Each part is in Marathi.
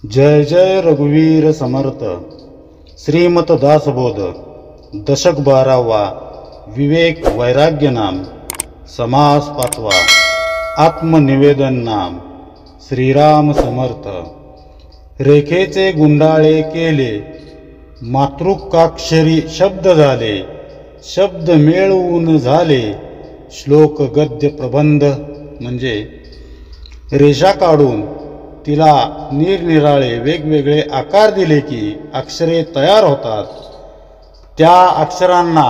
जय जय रघुवीर समर्थ. श्रीमत दासबोध. दशक 12वा. विवेक वैराग्य नाम. समास 5वा. आत्मनिवेदन नाम. श्रीराम समर्थ. रेखेचे गुंडाळे केले, मातृकाक्षरी शब्द झाले, शब्द मिळवून झाले श्लोक गद्य प्रबंध. म्हणजे रेषा काढून तिला निरनिराळे वेगवेगळे आकार दिले की अक्षरे तयार होतात. त्या अक्षरांना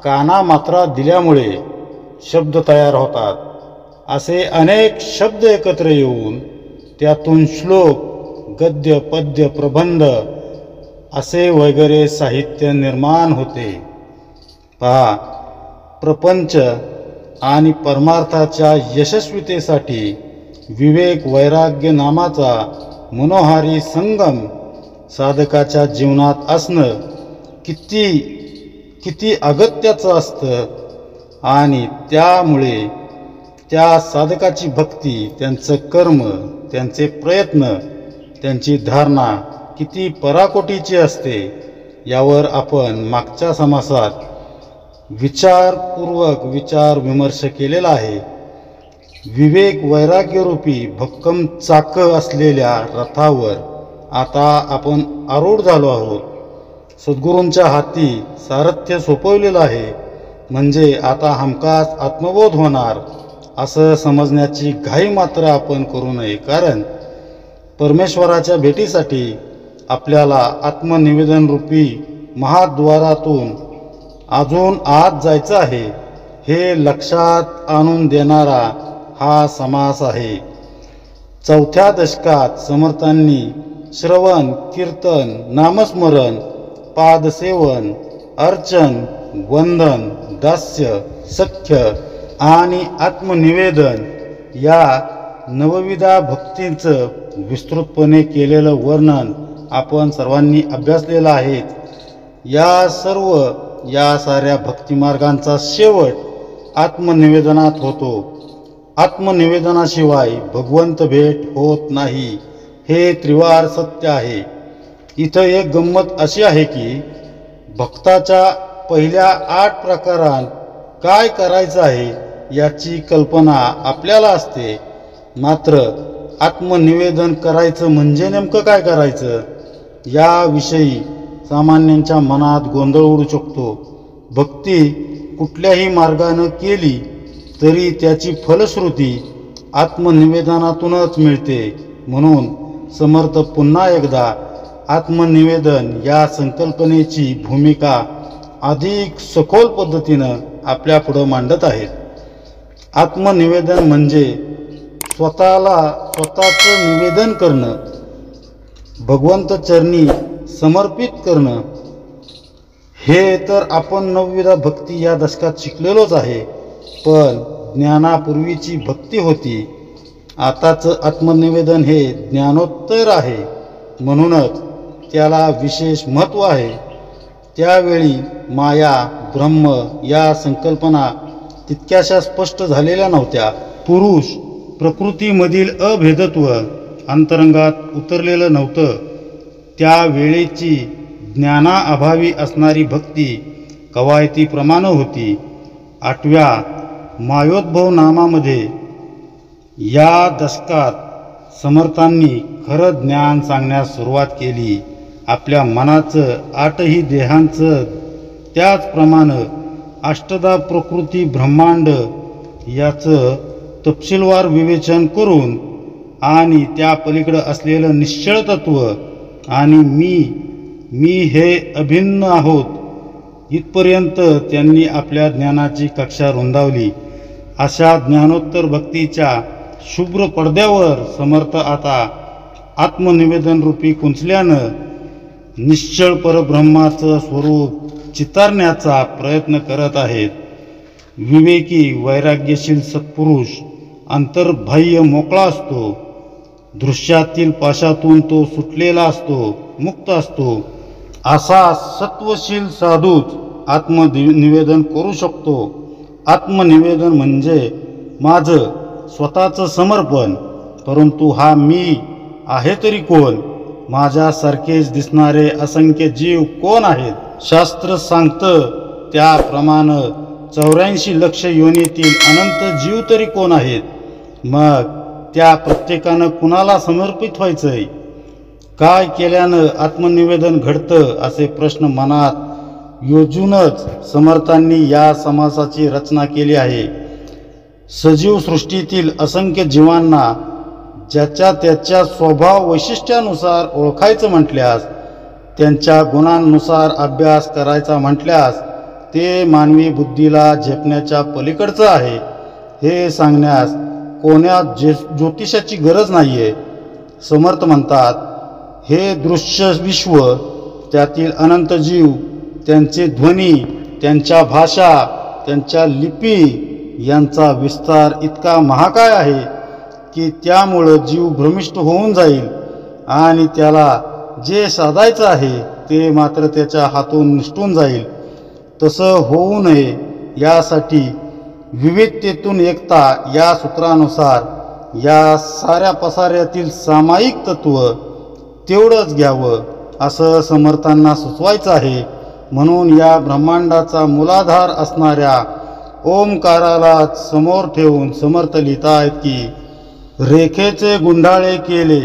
काना मात्रा दिल्यामुळे शब्द तयार होतात. असे अनेक शब्द एकत्र येऊन त्यातून श्लोक, गद्य, पद्य, प्रबंध असे वगैरे साहित्य निर्माण होते. पहा, प्रपंच आणि परमार्थाच्या यशस्वीतेसाठी विवेक वैराग्य नामाचा मनोहारी संगम साधकाच्या जीवनात असणं किती अगत्याचं असतं. आणि त्यामुळे त्या साधकाची भक्ती, त्यांचं कर्म, त्यांचे प्रयत्न, त्यांची धारणा किती पराकोटीची असते यावर आपण मागच्या समासात विचारपूर्वक विचार विमर्श केलेला आहे. विवेक वैराग्यरूपी भक्कम चाक असलेल्या रथावर आता आपण आरूढ झालो आहोत. सद्गुरूंच्या हाती सारथ्य सोपवलेलं आहे. म्हणजे आता हमखास आत्मबोध होणार असं समजण्याची घाई मात्र आपण करू नये. कारण परमेश्वराच्या भेटीसाठी आपल्याला आत्मनिवेदनरूपी महाद्वारातून अजून आत जायचं आहे, हे लक्षात आणून देणारा हा समास आहे. 4थ्या दशकात समर्थांनी श्रवण, कीर्तन, नामस्मरण, पादसेवन, अर्चन, वंदन, दास्य, सख्य आणि आत्मनिवेदन या नवविधा भक्तींचं विस्तृतपणे केलेलं वर्णन आपण सर्वांनी अभ्यासलेलं आहे. या साऱ्या भक्तिमार्गांचा शेवट आत्मनिवेदनात होतो. आत्मनिवेदनाशिवाय भगवंत भेट होत नाही, हे त्रिवार सत्य आहे. इथं एक गंमत अशी आहे की भक्ताच्या पहिल्या 8 प्रकारांत काय करायचं आहे याची कल्पना आपल्याला असते. मात्र आत्मनिवेदन करायचं म्हणजे नेमकं काय करायचं याविषयी सामान्यांच्या मनात गोंधळ उडू शकतो. भक्ती कुठल्याही मार्गानं केली तरी त्याची फलश्रुती आत्मनिवेदनातूनच मिळते. म्हणून समर्थ पुन्हा एकदा आत्मनिवेदन या संकल्पनेची भूमिका अधिक सखोल पद्धतीनं आपल्यापुढं मांडत आहेत. आत्मनिवेदन म्हणजे स्वतःचं निवेदन करणं, भगवंत चरणी समर्पित करणं. हे तर आपण नवविधा भक्ती या दशकात शिकलेलोच आहे. पण ज्ञानापूर्वीची भक्ती होती. आताचं आत्मनिवेदन हे ज्ञानोत्तर आहे. म्हणूनच त्याला विशेष महत्त्व आहे. त्यावेळी माया, ब्रह्म या संकल्पना तितक्याशा स्पष्ट झालेल्या नव्हत्या. पुरुष प्रकृतीमधील अभेदत्व अंतरंगात उतरलेलं नव्हतं. त्यावेळेची ज्ञानाअभावी असणारी भक्ती कवायतीप्रमाणे होती. 8व्या मायोद्भव नामामध्ये या दशकात समर्थांनी खरं ज्ञान सांगण्यास सुरुवात केली. आपल्या मनाचं, 8ही देहांचं, त्याचप्रमाणे अष्टदा प्रकृती ब्रह्मांड याचं तपशीलवार विवेचन करून आणि त्या पलीकडं असलेलं निश्चळ तत्व आणि मी हे अभिन्न आहोत इथपर्यंत त्यांनी आपल्या ज्ञानाची कक्षा रुंदावली. अशा ज्ञानोत्तर भक्तीच्या शुभ्र पडद्यावर समर्थ आता आत्मनिवेदन रूपी कुंचल्यानं निश्चळ परब्रह्माचं स्वरूप चितारण्याचा प्रयत्न करत आहेत. विवेकी वैराग्यशील सत्पुरुष अंतर्बाह्य मोकळा असतो. दृश्यातील पाशातून तो सुटलेला असतो, मुक्त असतो. असा सत्वशील साधूच आत्मनिवेदन करू शकतो. आत्मनिवेदन म्हणजे माझं स्वतःचं समर्पण. परंतु हा मी आहे तरी कोण माझ्यासारखेच दिसणारे असंख्य जीव कोण आहेत? शास्त्र सांगतं त्याप्रमाणे 84 लक्ष योनीतील अनंत जीव तरी कोण आहेत? मग त्या प्रत्येकानं कुणाला समर्पित व्हायचंय? काय केल्यानं आत्मनिवेदन घडतं? असे प्रश्न मनात योजूनच समर्थांनी या समासाची रचना केली आहे. सजीव सृष्टीतील असंख्य जीवांना ज्याच्या त्याच्या स्वभाव वैशिष्ट्यानुसार ओळखायचं म्हटल्यास, त्यांच्या गुणांनुसार अभ्यास करायचा म्हटल्यास ते मानवी बुद्धीला झेपण्याच्या पलीकडचं आहे हे सांगण्यास कोण्या ज्योतिषाची गरज नाही आहे. समर्थ म्हणतात, हे दृश्य विश्व, त्यातील अनंत जीव, त्यांचे ध्वनी, त्यांच्या भाषा, त्यांच्या लिपी यांचा विस्तार इतका महाकाय आहे की त्यामुळं जीव भ्रमिष्ट होऊन जाईल आणि त्याला जे साधायचं आहे ते मात्र त्याच्या हातून निसटून जाईल. तसं होऊ नये यासाठी विविधतेतून एकता या सूत्रानुसार या साऱ्या पसाऱ्यातील सामायिक तत्व तेवढंच घ्यावं असं समर्थांना सुचवायचं आहे. म्हणून या ब्रह्मांडाचा मूलाधार असणाऱ्या ओंकाराला समोर ठेवून समर्थ लिहितायत की, रेखेचे गुंडाळे केले,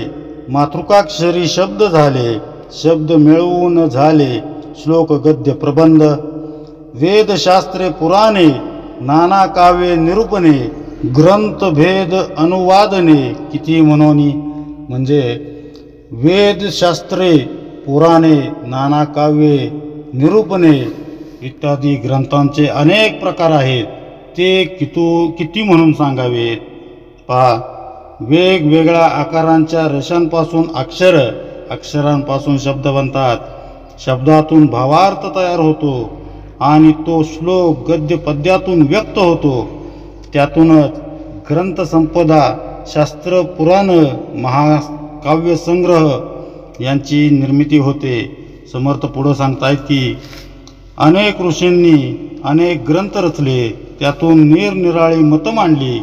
मातृकाक्षरी शब्द झाले, शब्द मिळवून झाले श्लोक गद्य प्रबंध. वेदशास्त्रे पुराणे, नाना काव्ये निरूपणे, ग्रंथभेद अनुवादने किती मनोनी. म्हणजे वेदशास्त्रे पुराणे, नाना काव्ये, निरूपणे इत्यादी ग्रंथांचे अनेक प्रकार आहेत. ते किती म्हणून सांगावेत? पहा, वेगवेगळ्या आकारांच्या रेषांपासून अक्षरांपासून शब्द बनतात. शब्दातून भावार्थ तयार होतो आणि तो श्लोक गद्य पद्यातून व्यक्त होतो. त्यातूनच ग्रंथसंपदा, शास्त्र, पुराण, महाकाव्यसंग्रह यांची निर्मिती होते. समर्थ पुढं सांगतायत की, अनेक ऋषींनी अनेक ग्रंथ रचले, त्यातून निरनिराळी मतं मांडली.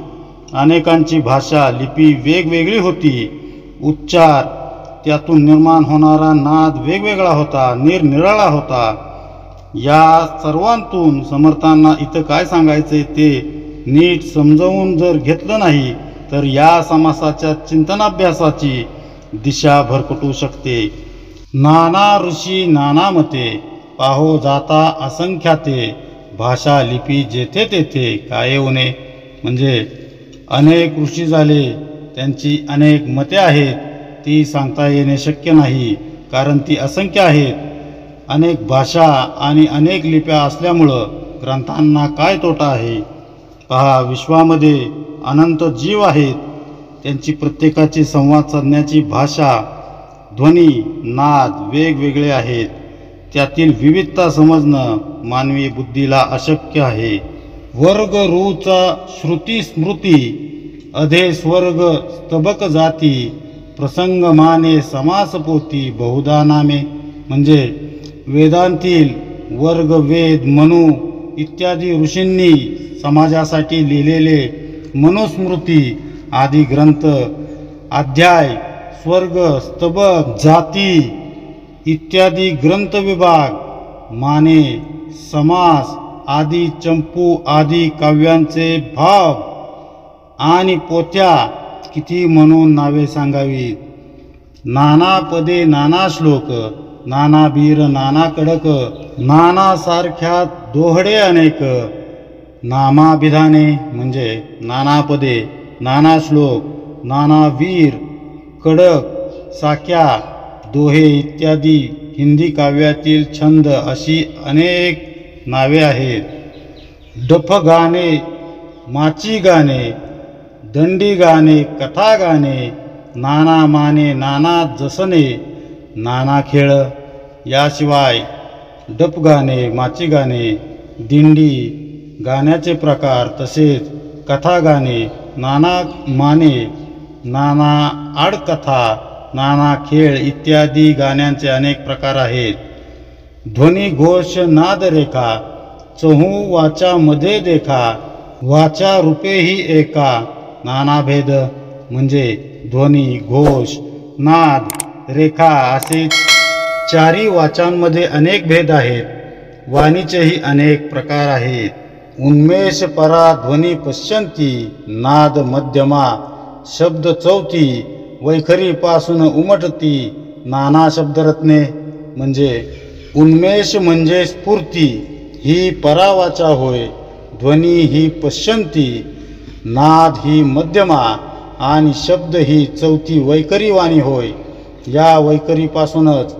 अनेकांची भाषा, लिपी वेगवेगळी होती. उच्चार, त्यातून निर्माण होणारा नाद वेगवेगळा होता, निरनिराळा होता. या सर्वांतून समर्थांना इथं काय सांगायचे ते नीट समजावून जर घेतलं नाही तर या समासाच्या चिंतनाभ्यासाची दिशा भरकटू शकते. नाना ऋषी नाना मते, पाहो जाता असंख्याते, भाषा लिपी जेथे तेथे काय उणे. म्हणजे अनेक ऋषी झाले, त्यांची अनेक मते आहेत, ती सांगता येणे शक्य नाही कारण ती असंख्य आहेत. अनेक भाषा आणि अनेक लिप्या असल्यामुळं ग्रंथांना काय तोटा आहे? पहा, विश्वामध्ये अनंत जीव आहेत, त्यांची प्रत्येकाची संवाद साधण्याची भाषा, ध्वनी, नाद वेगवेगळे आहेत. त्यातील विविधता समजणं मानवी बुद्धीला अशक्य आहे. वर्ग रूचा श्रुती स्मृती, अधे स्वर्ग स्तबक जाती, प्रसंग माने समास पोती बहुधा नामे. म्हणजे वेदांतील वर्ग, वेद, मनु इत्यादी ऋषींनी समाजासाठी लिहिलेले मनुस्मृती आदी ग्रंथ, अध्याय, स्वर्ग, स्तबक, जाती इत्यादी ग्रंथ विभाग, माने, समास आदी चंपू आदी काव्यांचे भाव आणि पोथ्या किती म्हणून नावे सांगावीत. नाना पदे नाना श्लोक, नाना बीर नाना कडक, नाना सारख्या दोहडे अनेक. नामाभिधाने म्हणजे नाना पदे, नाना श्लोक, नाना वीर, कडक, साक्या, दोहे इत्यादी हिंदी काव्यातील छंद अशी अनेक नावे आहेत. डफ गाणे, माची गाणे, दंडी गाणे, कथा गाणे, नाना माने, नाना जसने, नाना खेळ. याशिवाय डफ गाणे, माची गाणे, दिंडी गाण्याचे प्रकार, तसेच कथा गाणे, नाना माने, नाना आडकथा, नाना खेळ इत्यादी गाण्यांचे अनेक प्रकार आहेत. ध्वनी घोष नाद रेखा, चहू वाचा मध्ये देखा, वाचा रूपेही एका. नाना भेद म्हणजे ध्वनी, घोष, नाद, रेखा असे चारी वाचांमध्ये अनेक भेद आहेत. वाणीचेही अनेक प्रकार आहेत. उन्मेष परा ध्वनी पश्यंती, नाद मध्यमा शब्द चौथी, वैखरीपासून उमटती नाना शब्दरत्ने. म्हणजे उन्मेष म्हणजे स्फूर्ती, ही परावाचा होय. ध्वनी ही पश्यंती, नाद ही मध्यमा आणि शब्द ही चौथी वैखरी वाणी होय. या वैखरीपासूनच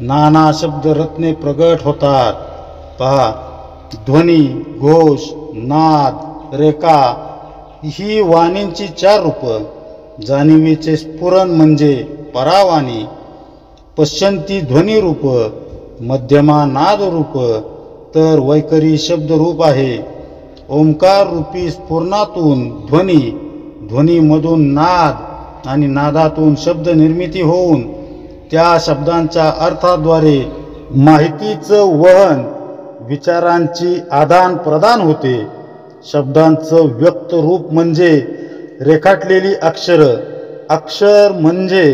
नाना शब्दरत्ने प्रगट होतात. पहा, ध्वनी, घोष, नाद, रेखा ही वाणींची चार रूपं. जाणीवेचे स्फुरण म्हणजे परावाणी, पश्यंती ध्वनी रूप, मध्यमा नाद रूप, तर वैखरी शब्द रूप आहे. ओंकार रूपी स्फुरणातून ध्वनी, ध्वनीमधून नाद आणि नादातून शब्द निर्मिती होऊन त्या शब्दांच्या अर्थाद्वारे माहितीचं वहन, विचारांची आदान प्रदान होते. शब्दांचं व्यक्त रूप म्हणजे रेखाटलेली अक्षर. अक्षर म्हणजे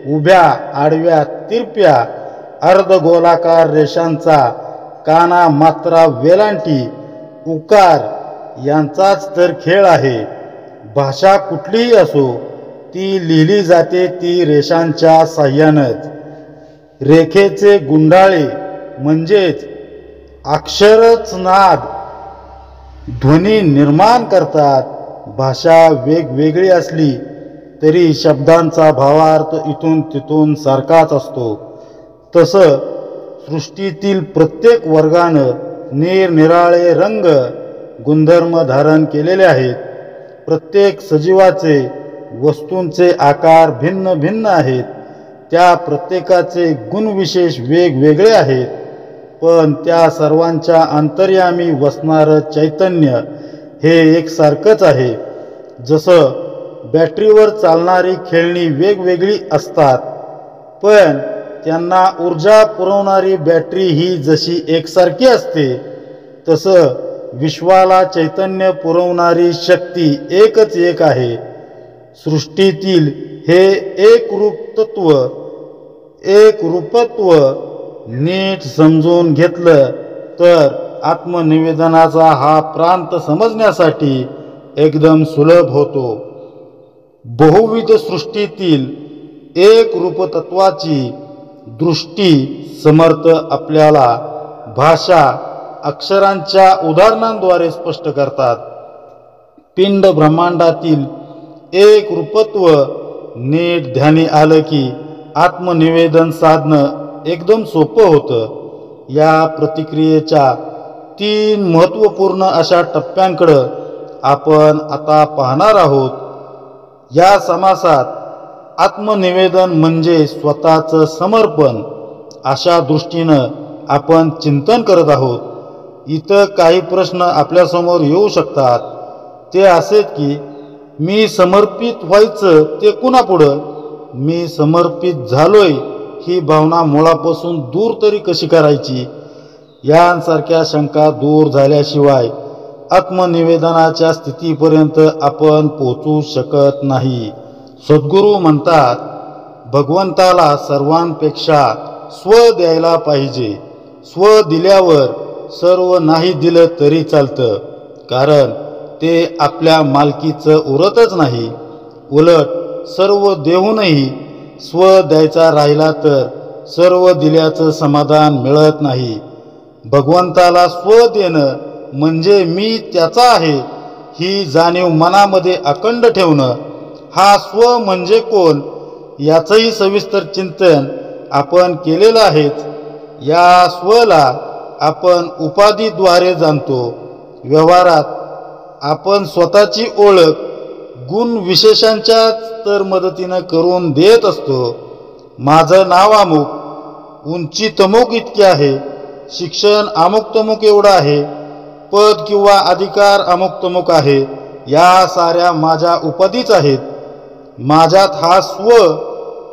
उभ्या, आडव्या, तिरप्या, अर्धगोलाकार रेषांचा काना, मात्रा, वेलांटी, उकार यांचाच तर खेळ आहे. भाषा कुठलीही असो, ती लिहिली जाते ती रेषांच्या साह्यानंच. रेखेचे गुंडाळे म्हणजेच अक्षरच नाद, ध्वनी निर्माण करतात. भाषा वेगवेगळी असली तरी शब्दांचा भावार्थ इथून तिथून सारखाच असतो. तसं सृष्टीतील प्रत्येक वर्गानं निरनिराळे रंग, गुणधर्म धारण केलेले आहेत. प्रत्येक सजीवाचे, वस्तूंचे आकार भिन्न भिन्न आहेत. त्या प्रत्येकाचे गुणविशेष वेगवेगळे आहेत. पण त्या सर्वांच्या अंतर्यामी वसणारं चैतन्य हे एकसारखंच आहे. जसं बॅटरीवर चालणारी खेळणी वेगवेगळी असतात, पण त्यांना ऊर्जा पुरवणारी बॅटरी ही जशी एकसारखी असते, तसं विश्वाला चैतन्य पुरवणारी शक्ती एकच एक आहे. सृष्टीतील हे एकरूपत्व नीट समजून घेतलं तर आत्मनिवेदनाचा हा प्रांत समजण्यासाठी एकदम सुलभ होतो. बहुविध सृष्टीतील एक रूपतत्वाची दृष्टी समर्थ आपल्याला भाषा, अक्षरांच्या उदाहरणांद्वारे स्पष्ट करतात. पिंड ब्रह्मांडातील एक रूपत्व नीट ध्यानी आलं की आत्मनिवेदन साधणं एकदम सोपं होतं. या प्रतिक्रियेच्या 3 महत्त्वपूर्ण अशा टप्प्यांकडं आपण आता पाहणार आहोत. या समासात आत्मनिवेदन म्हणजे स्वतःचं समर्पण अशा दृष्टीनं आपण चिंतन करत आहोत. इथं काही प्रश्न आपल्यासमोर येऊ शकतात. ते असेच की मी समर्पित व्हायचं ते कुणापुढं? मी समर्पित झालोय ही भावना मुळापासून दूर तरी कशी करायची? यांसारख्या शंका दूर झाल्याशिवाय आत्मनिवेदनाच्या स्थितीपर्यंत आपण पोचू शकत नाही. सद्गुरू म्हणतात, भगवंताला सर्वांपेक्षा स्व द्यायला पाहिजे. स्व दिल्यावर सर्व नाही दिलं तरी चालतं, कारण ते आपल्या मालकीचं उरतच नाही. उलट सर्व देऊनही स्व द्यायचा राहिला तर सर्व दिल्याचं समाधान मिळत नाही. भगवंताला स्व देणं म्हणजे मी त्याचा आहे ही जाणीव मनामध्ये अखंड ठेवणं. हा स्व म्हणजे कोण याचंही सविस्तर चिंतन आपण केलेलं आहेच. या स्वला आपण उपाधीद्वारे जाणतो. व्यवहारात आपण स्वतःची ओळख गुण विशेषांच्याच तर मदतीनं करून देत असतो. माझं नाव अमुक, उंची तमुक इतकी आहे, शिक्षण अमुक तमुक एवढं आहे, पद किंवा अधिकार अमुक तमुक आहे, या साऱ्या माझ्या उपाधीच आहेत. माझ्यात हा स्व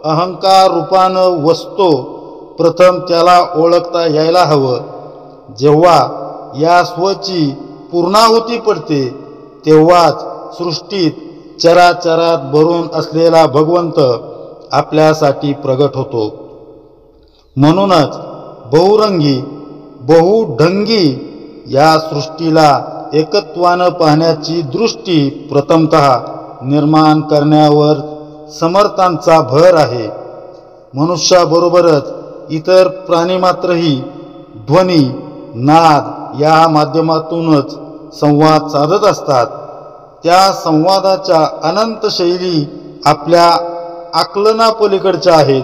अहंकार रूपानं वसतो. प्रथम त्याला ओळखता यायला हवं. जेव्हा या स्वची पूर्णाहुती पडते तेव्हाच सृष्टीत चराचरात भरून असलेला भगवंत आपल्यासाठी प्रगट होतो. म्हणूनच बहुरंगी बहुढंगी या सृष्टीला एकत्वानं पाहण्याची दृष्टी प्रथमतः निर्माण करण्यावर समर्थांचा भर आहे. मनुष्याबरोबरच इतर प्राणीमात्रही ध्वनी नाद या माध्यमातूनच संवाद साधत असतात. त्या संवादाच्या अनंत शैली आपल्या आकलनापलीकडच्या आहेत.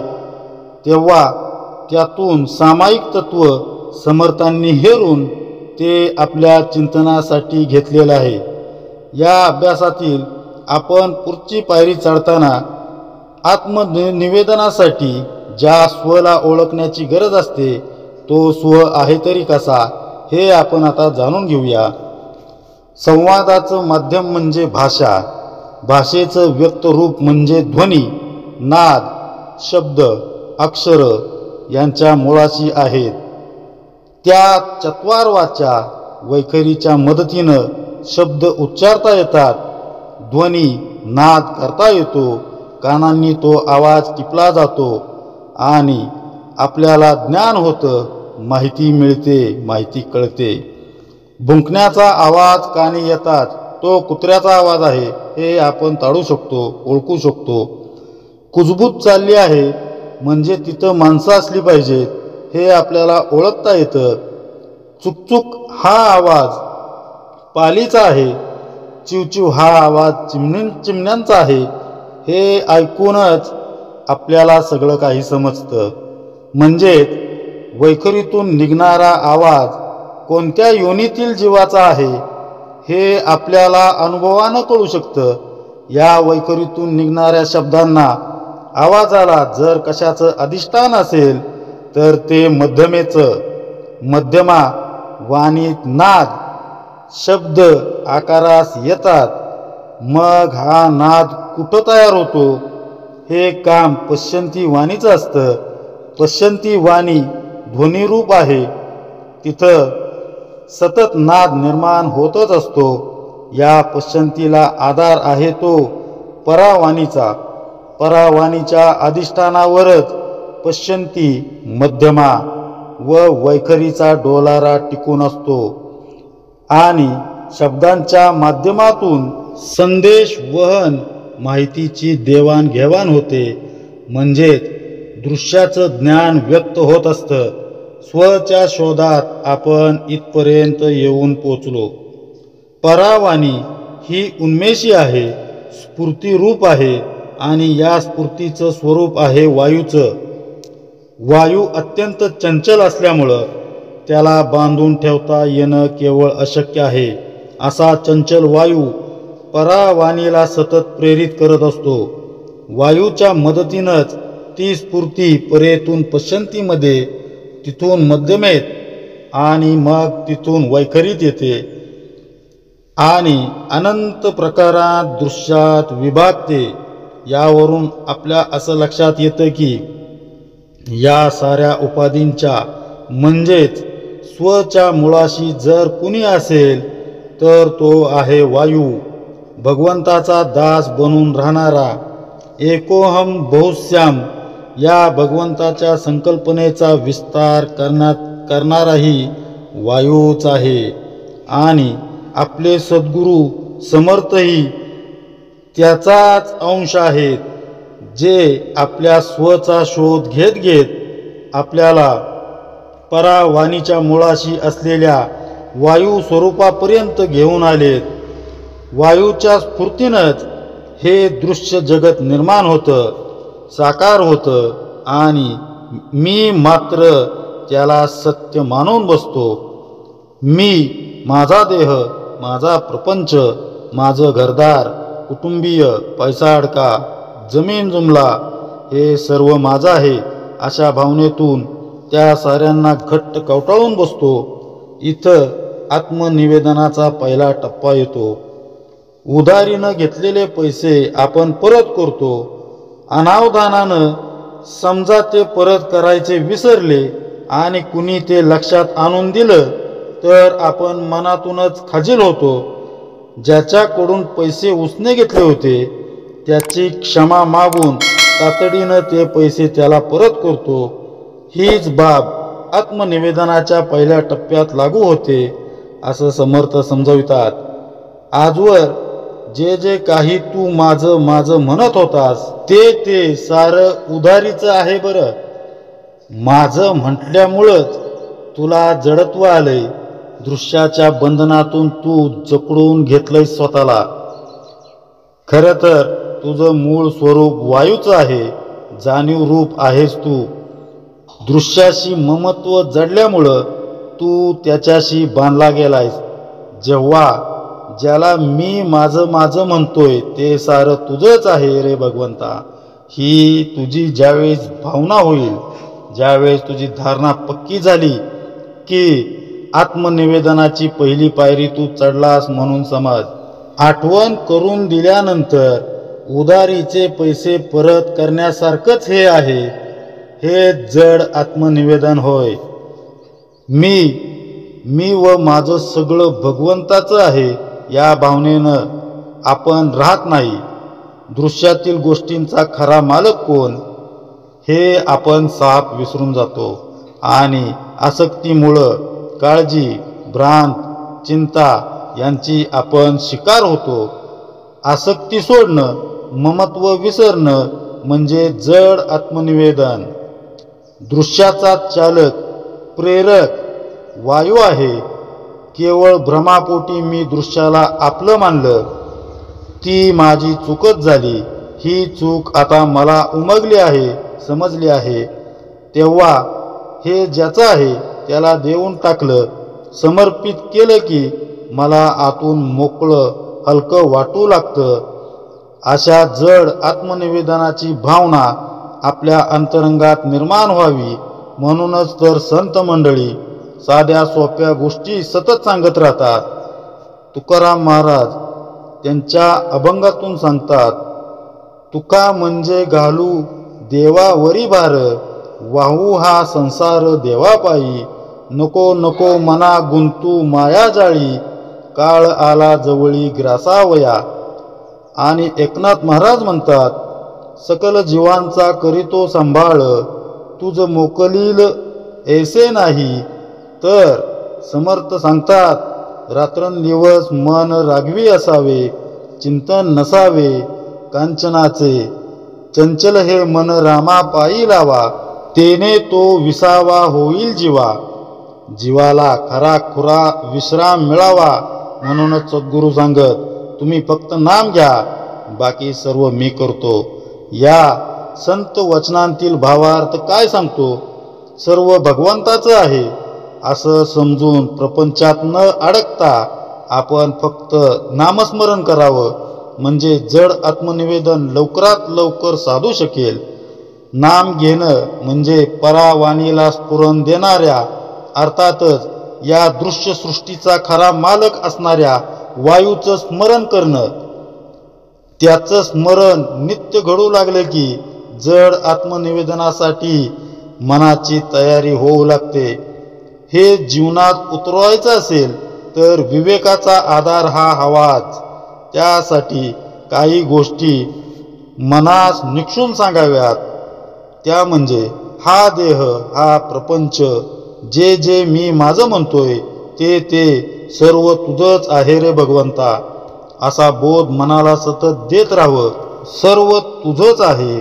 तेव्हा त्यातून सामायिक तत्व समर्थांनी हेरून ते आपल्या चिंतनासाठी घेतलेलं आहे. या अभ्यासातील आपण पुढची पायरी चढताना आत्मनिवेदनासाठी ज्या स्वला ओळखण्याची गरज असते तो स्व आहे तरी कसा हे आपण आता जाणून घेऊया. संवादाचं माध्यम म्हणजे भाषा. भाषेचं व्यक्त रूप म्हणजे ध्वनी नाद शब्द अक्षर यांच्या मुळाशी आहेत. त्या चत्वारवाच्या वैखरीच्या मदतीनं शब्द उच्चारता येतात. ध्वनी नाद करता येतो. कानांनी तो आवाज टिपला जातो आणि आपल्याला ज्ञान होतं. माहिती मिळते माहिती कळते. भुंकण्याचा आवाज कानी येतात. तो कुत्र्याचा आवाज आहे हे आपण टाळू शकतो ओळखू शकतो. कुजबूज चालली आहे म्हणजे तिथं माणसं असली पाहिजेत हे आपल्याला ओळखता येतं. चुकचुक हा आवाज पालीचा आहे. चिवचिव हा आवाज चिमण्यांचा आहे हे ऐकूनच आपल्याला सगळं काही समजतं. म्हणजेच वैखरीतून निघणारा आवाज कोणत्या योनीतील जीवाचा आहे हे आपल्याला अनुभवानं कळू शकतं. या वैखरीतून निघणाऱ्या शब्दांना आवाजाला जर कशाचं अधिष्ठान असेल तर ते मध्यमेचं. मध्यमा वाणीत नाद शब्द आकारास येतात. मग हा नाद कुठं तयार होतो हे काम पश्यंती वाणीचं असतं. पश्यंती वाणी ध्वनिरूप आहे. तिथं सतत नाद निर्माण होतच असतो. या पश्यंतीला आधार आहे तो परावाणीचा. परावाणीच्या अधिष्ठानावरच पश्यंती मध्यमा व वैखरीचा डोलारा टिकून असतो आणि शब्दांच्या माध्यमातून संदेश वहन माहितीची देवाणघेवाण होते. म्हणजेच दृश्याचं ज्ञान व्यक्त होत असतं. स्वच्या शोधात आपण इथपर्यंत येऊन पोचलो. परावाणी ही उन्मेषी आहे स्फूर्तिरूप आहे आणि या स्फूर्तीचं स्वरूप आहे वायूचं. वायू अत्यंत चंचल असल्यामुळं त्याला बांधून ठेवता येणं केवळ अशक्य आहे. असा चंचल वायू परावाणीला सतत प्रेरित करत असतो. वायूच्या मदतीनंच ती स्फूर्ती परेतून पश्यंतीमध्ये तिथून मध्यमेत आणि मग तिथून वैखरीत येते आणि अनंत प्रकारात दृश्यात विभागते. यावरून आपल्या असं लक्षात येतं की या साऱ्या उपाधींच्या म्हणजेच स्वच्या मुळाशी जर कुणी असेल तर तो आहे वायू. भगवंताचा दास बनून राहणारा एकोहम बहुश्याम या भगवंताच्या संकल्पनेचा विस्तार करणाराही वायूच आहे. आणि आपले सद्गुरू समर्थही त्याचाच अंश आहेत जे आपल्या स्वचा शोध घेत घेत आपल्याला परावाणीच्या मुळाशी असलेल्या वायू स्वरूपापर्यंत घेऊन आलेत. वायूच्या स्फूर्तीनंच हे दृश्य जगत निर्माण होतं साकार होतं आणि मी मात्र त्याला सत्य मानून बसतो. मी माझा देह माझा प्रपंच माझं घरदार कुटुंबीय पैसा अडका जमीन जुमला हे सर्व माझं आहे अशा भावनेतून त्या साऱ्यांना घट्ट कवटाळून बसतो. इथं आत्मनिवेदनाचा पहिला टप्पा येतो. उधारीनं घेतलेले पैसे आपण परत करतो. अनावधानानं समजा ते परत करायचे विसरले आणि कुणी ते लक्षात आणून दिलं तर आपण मनातूनच खजील होतो. ज्याच्याकडून पैसे उसने घेतले होते त्याची क्षमा मागून तातडीनं ते पैसे त्याला परत करतो. हीच बाब आत्मनिवेदनाच्या पहिल्या टप्प्यात लागू होते असं समर्थ समजवितात. आजवर जे जे काही तू माझं माझं म्हणत होतास ते सारं उधारीचं आहे. बरं, माझं म्हटल्यामुळंच तुला जडत्व आलंय. दृश्याच्या बंधनातून तू जकडून घेतलंय स्वतःला. खरं तर तुझं मूळ स्वरूप वायूचं आहे. जाणीव रूप आहेस तू. दृश्याशी ममत्व जडल्यामुळं तू त्याच्याशी बांधला गेलायस. जेव्हा ज्याला मी माझं माझं म्हणतोय ते सारं तुझंच आहे रे भगवंता. ही तुझी ज्यावेळेस भावना होईल, ज्यावेळेस तुझी धारणा पक्की झाली की आत्मनिवेदनाची पहिली पायरी तू चढलास म्हणून समज. आठवण करून दिल्यानंतर उधारीचे पैसे परत करण्यासारखंच हे आहे. हे जड आत्मनिवेदन होय. मी व माझं सगळं भगवंताचं आहे या भावनेनं आपण राहत नाही. दृश्यातील गोष्टींचा खरा मालक कोण हे आपण साफ विसरून जातो आणि आसक्तीमुळं काळजी, भ्रांत, चिंता यांची आपण शिकार होतो. आसक्ती सोडणं, ममत्व विसरणं म्हणजे जड आत्मनिवेदन. दृश्याचा चालक, प्रेरक वायू आहे. केवळ भ्रमापोटी मी दृश्याला आपलं मानलं. ती माझी चूकच झाली. ही चूक आता मला उमगली आहे, समजली आहे. तेव्हा हे ज्याचं आहे त्याला देऊन टाकलं, समर्पित केलं की मला आतून मोकळं, हलकं वाटू लागतं. अशा जड आत्मनिवेदनाची भावना आपल्या अंतरंगात निर्माण व्हावी म्हणूनच तर संत मंडळी साध्या सोप्या गोष्टी सतत सांगत राहतात. तुकाराम महाराज त्यांच्या अभंगातून सांगतात, तुका म्हणजे घालू देवावरी भार, वाहू हा संसार देवापायी, नको नको मना गुंतू माया जाळी, काळ आला जवळी ग्रासावया. आणि एकनाथ महाराज म्हणतात, सकल जीवांचा करीतो सांभाळ, तुझ मोकलील ऐसे नाही. तर समर्थ सांगतात, रात्रंदिवस मन रागवी असावे, चिंतन नसावे कांचनाचे, चंचल हे मन रामा पायी लावा, तेने तो विसावा होईल जीवा. जीवाला खरा खुरा विश्राम मिळावा म्हणूनच सद्गुरू सांगत, तुम्ही फक्त नाम घ्या, बाकी सर्व मी करतो. या संत वचनांतील भावार्थ काय सांगतो? सर्व भगवंताचं आहे असं समजून प्रपंचात न अडकता आपण फक्त नामस्मरण करावं, म्हणजे जड आत्मनिवेदन लवकरात लवकर साधू शकेल. नाम घेणं म्हणजे परावाणीला स्फुरण देणाऱ्या, अर्थातच या दृश्य सृष्टीचा खरा मालक असणाऱ्या वायूचं स्मरण करणं. त्याचं स्मरण नित्य घडू लागलं की जड आत्मनिवेदनासाठी मनाची तयारी होऊ लागते. हे जीवनात उतरवायचं असेल तर विवेकाचा आधार हा हवाच. त्यासाठी काही गोष्टी मनास निक्षून सांगाव्यात. त्या म्हणजे हा देह, हा प्रपंच, जे जे मी माझं म्हणतोय ते सर्व तुझंच आहे रे भगवंता, असा बोध मनाला सतत देत राहावं. सर्व तुझंच आहे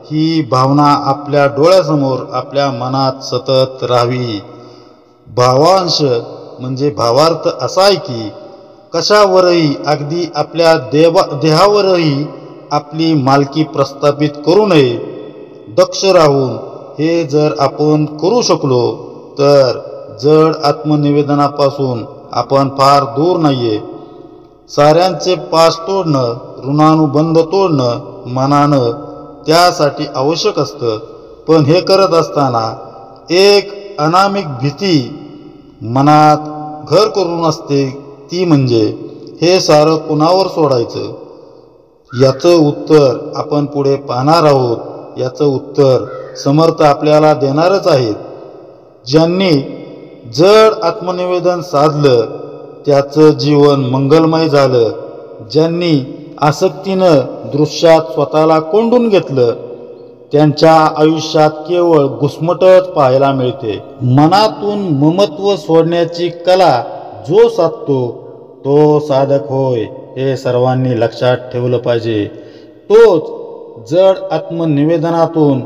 ही भावना आपल्या डोळ्यासमोर, आपल्या मनात सतत राहावी. भावांश म्हणजे भावार्थ असा आहे की कशावरही, अगदी आपल्या देहावरही आपली मालकी प्रस्थापित करू नये. दक्ष राहून हे जर आपण करू शकलो तर जड आत्मनिवेदनापासून आपण फार दूर नाहीये. साऱ्यांचे पास तोडणं, ऋणानुबंध तोडणं मनानं त्यासाठी आवश्यक असतं. पण हे करत असताना एक अनामिक भीती मनात घर करून असते, ती म्हणजे हे सारं कुणावर सोडायचं. याचं उत्तर आपण पुढे पाहणार आहोत. याचं उत्तर समर्थ आपल्याला देणारच आहेत. ज्यांनी जड आत्मनिवेदन साधलं त्याचं जीवन मंगलमय झालं. ज्यांनी आसक्तीनं दृश्यात स्वतःला कोंडून घेतलं त्यांच्या आयुष्यात केवळ घुसमटच पाहायला मिळते. मनातून ममत्व सोडण्याची कला जो साधतो तो साधक होय, हे सर्वांनी लक्षात ठेवलं पाहिजे. तोच जड आत्मनिवेदनातून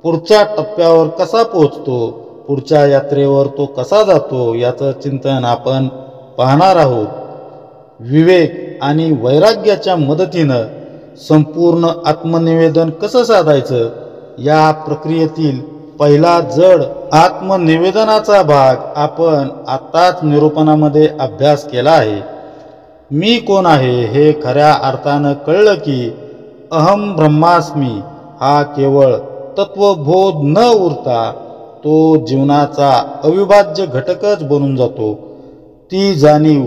पुढच्या टप्प्यावर कसा पोहोचतो, पुढच्या यात्रेवर तो कसा जातो, याचं चिंतन आपण पाहणार आहोत. विवेक आणि वैराग्याच्या मदतीनं संपूर्ण आत्मनिवेदन कसं साधायचं, या प्रक्रियेतील पहिला जड आत्मनिवेदनाचा भाग आपण आत्ताच निरूपणामध्ये अभ्यास केला आहे. मी कोण आहे हे खऱ्या अर्थानं कळलं की अहम ब्रह्मास्मी हा केवळ तत्वबोध न उरता तो जीवनाचा अविभाज्य घटकच बनून जातो. ती जाणीव